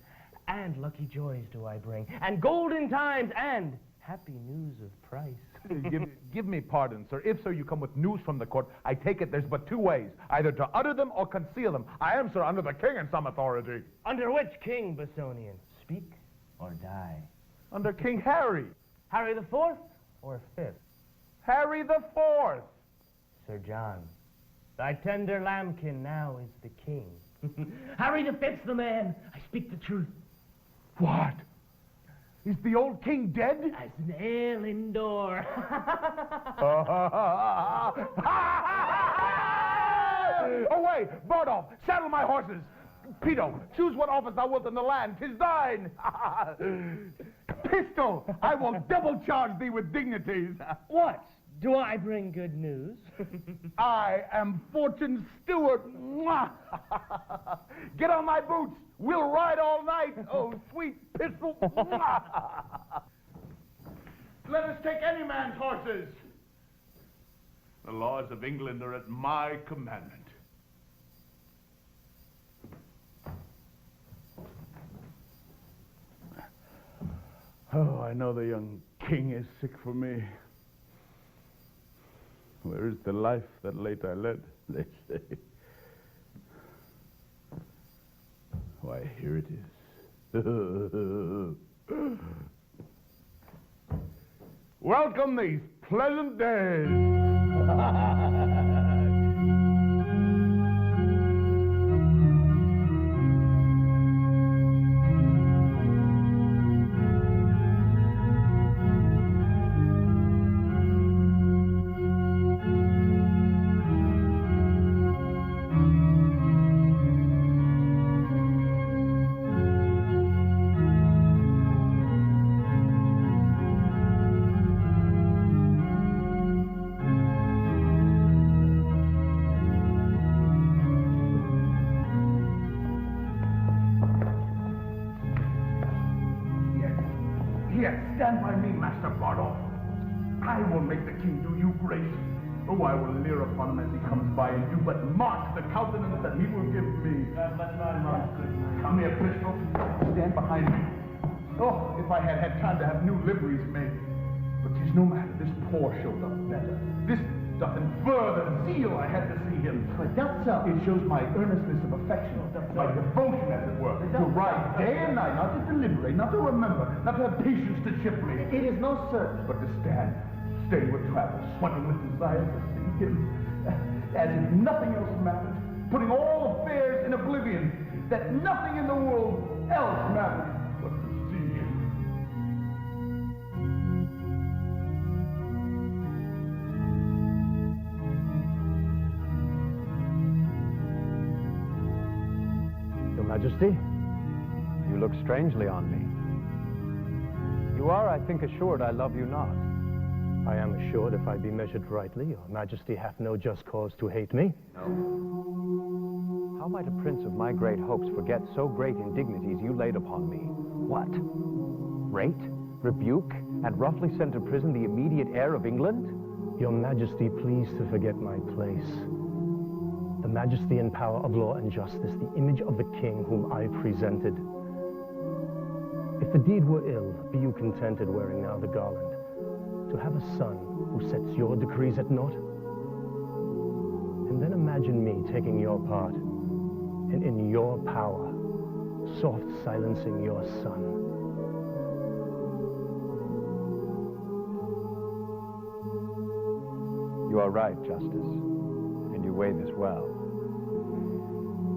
and lucky joys do I bring, and golden times, and happy news of price. Give me pardon, sir. If, sir, you come with news from the court, I take it there's but two ways, either to utter them or conceal them. I am, sir, under the king in some authority. Under which king, Basonian? Speak or die. Under King Harry. Harry the Fourth or Fifth? Harry the Fourth. Sir John, thy tender lambkin now is the king. Harry the Fifth's the man. I speak the truth. What? Is the old king dead? As an ale indoor. Away, Bardolph, saddle my horses. Peto, choose what office thou wilt in the land. 'Tis thine. Pistol, I will double charge thee with dignities. What? Do I bring good news? I am Fortune's steward. Get on my boots. We'll ride all night. Oh, sweet pistol. Let us take any man's horses. The laws of England are at my commandment. Oh, I know the young king is sick for me. Where is the life that late I led, they say? Why, here it is. Welcome these pleasant days. Yes, stand by me, Master Bardolph. I will make the king do you grace. Oh, I will leer upon him as he comes by, and you but mark the countenance that he will give me. God bless my mark, good knight. Come here, Bristol. Stand behind me. Oh, if I had had time to have new liveries made. But 'tis no matter, this poor shows up better. This doth infer the zeal I had to see him. But that's so. It shows my earnestness of affection, my devotion, as it were, to ride day and night, not to deliberate, not to remember, not to have patience to ship me. It is most certain. But to stay with travel, sweating with desire to see him, as if nothing else mattered, putting all affairs in oblivion, that nothing in the world else mattered but to see him. Your Majesty, you look strangely on me. You are, I think, assured I love you not. I am assured, if I be measured rightly, your Majesty hath no just cause to hate me. How might a prince of my great hopes forget so great indignities you laid upon me? What? Rate, rebuke, and roughly send to prison the immediate heir of England? Your Majesty, please to forget my place. The majesty and power of law and justice, the image of the king whom I presented. If the deed were ill, be you contented wearing now the garland, to have a son who sets your decrees at naught? And then imagine me taking your part, and in your power, soft silencing your son. You are right, Justice, and you weigh this well.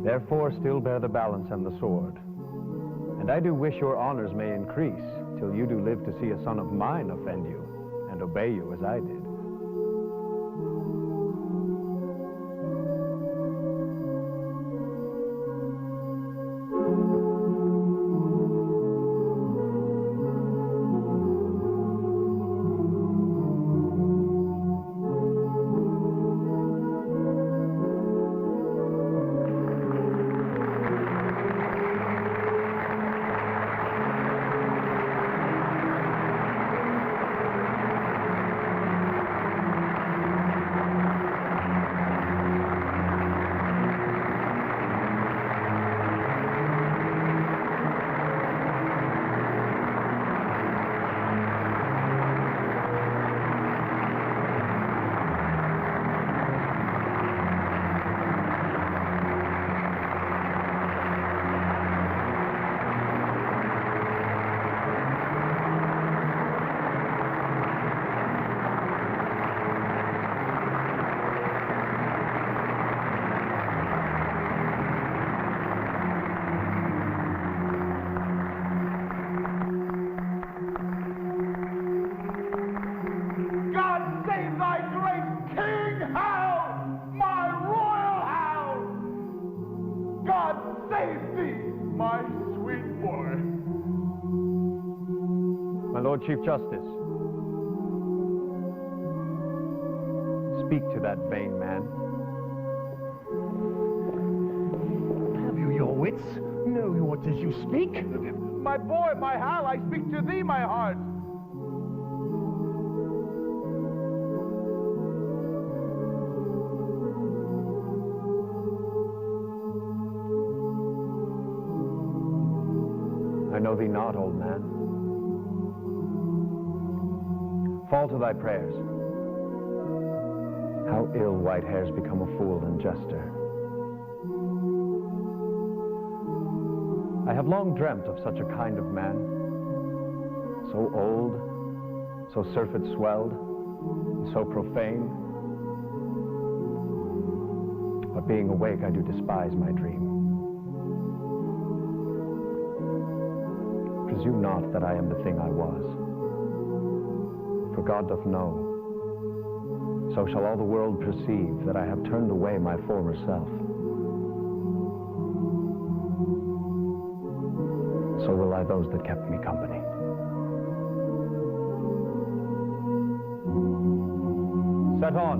Therefore still bear the balance and the sword. And I do wish your honors may increase, till you do live to see a son of mine offend you, and obey you as I did. Chief Justice, speak to that vain man. Have you your wits? Know what as you speak? My boy, my HAL, I speak to thee, my heart. I know thee not, old man. Fall to thy prayers. How ill white hairs become a fool and jester. I have long dreamt of such a kind of man, so old, so surfeit swelled, and so profane. But being awake, I do despise my dream. Presume not that I am the thing I was. For God doth know, so shall all the world perceive that I have turned away my former self. So will I those that kept me company. Set on.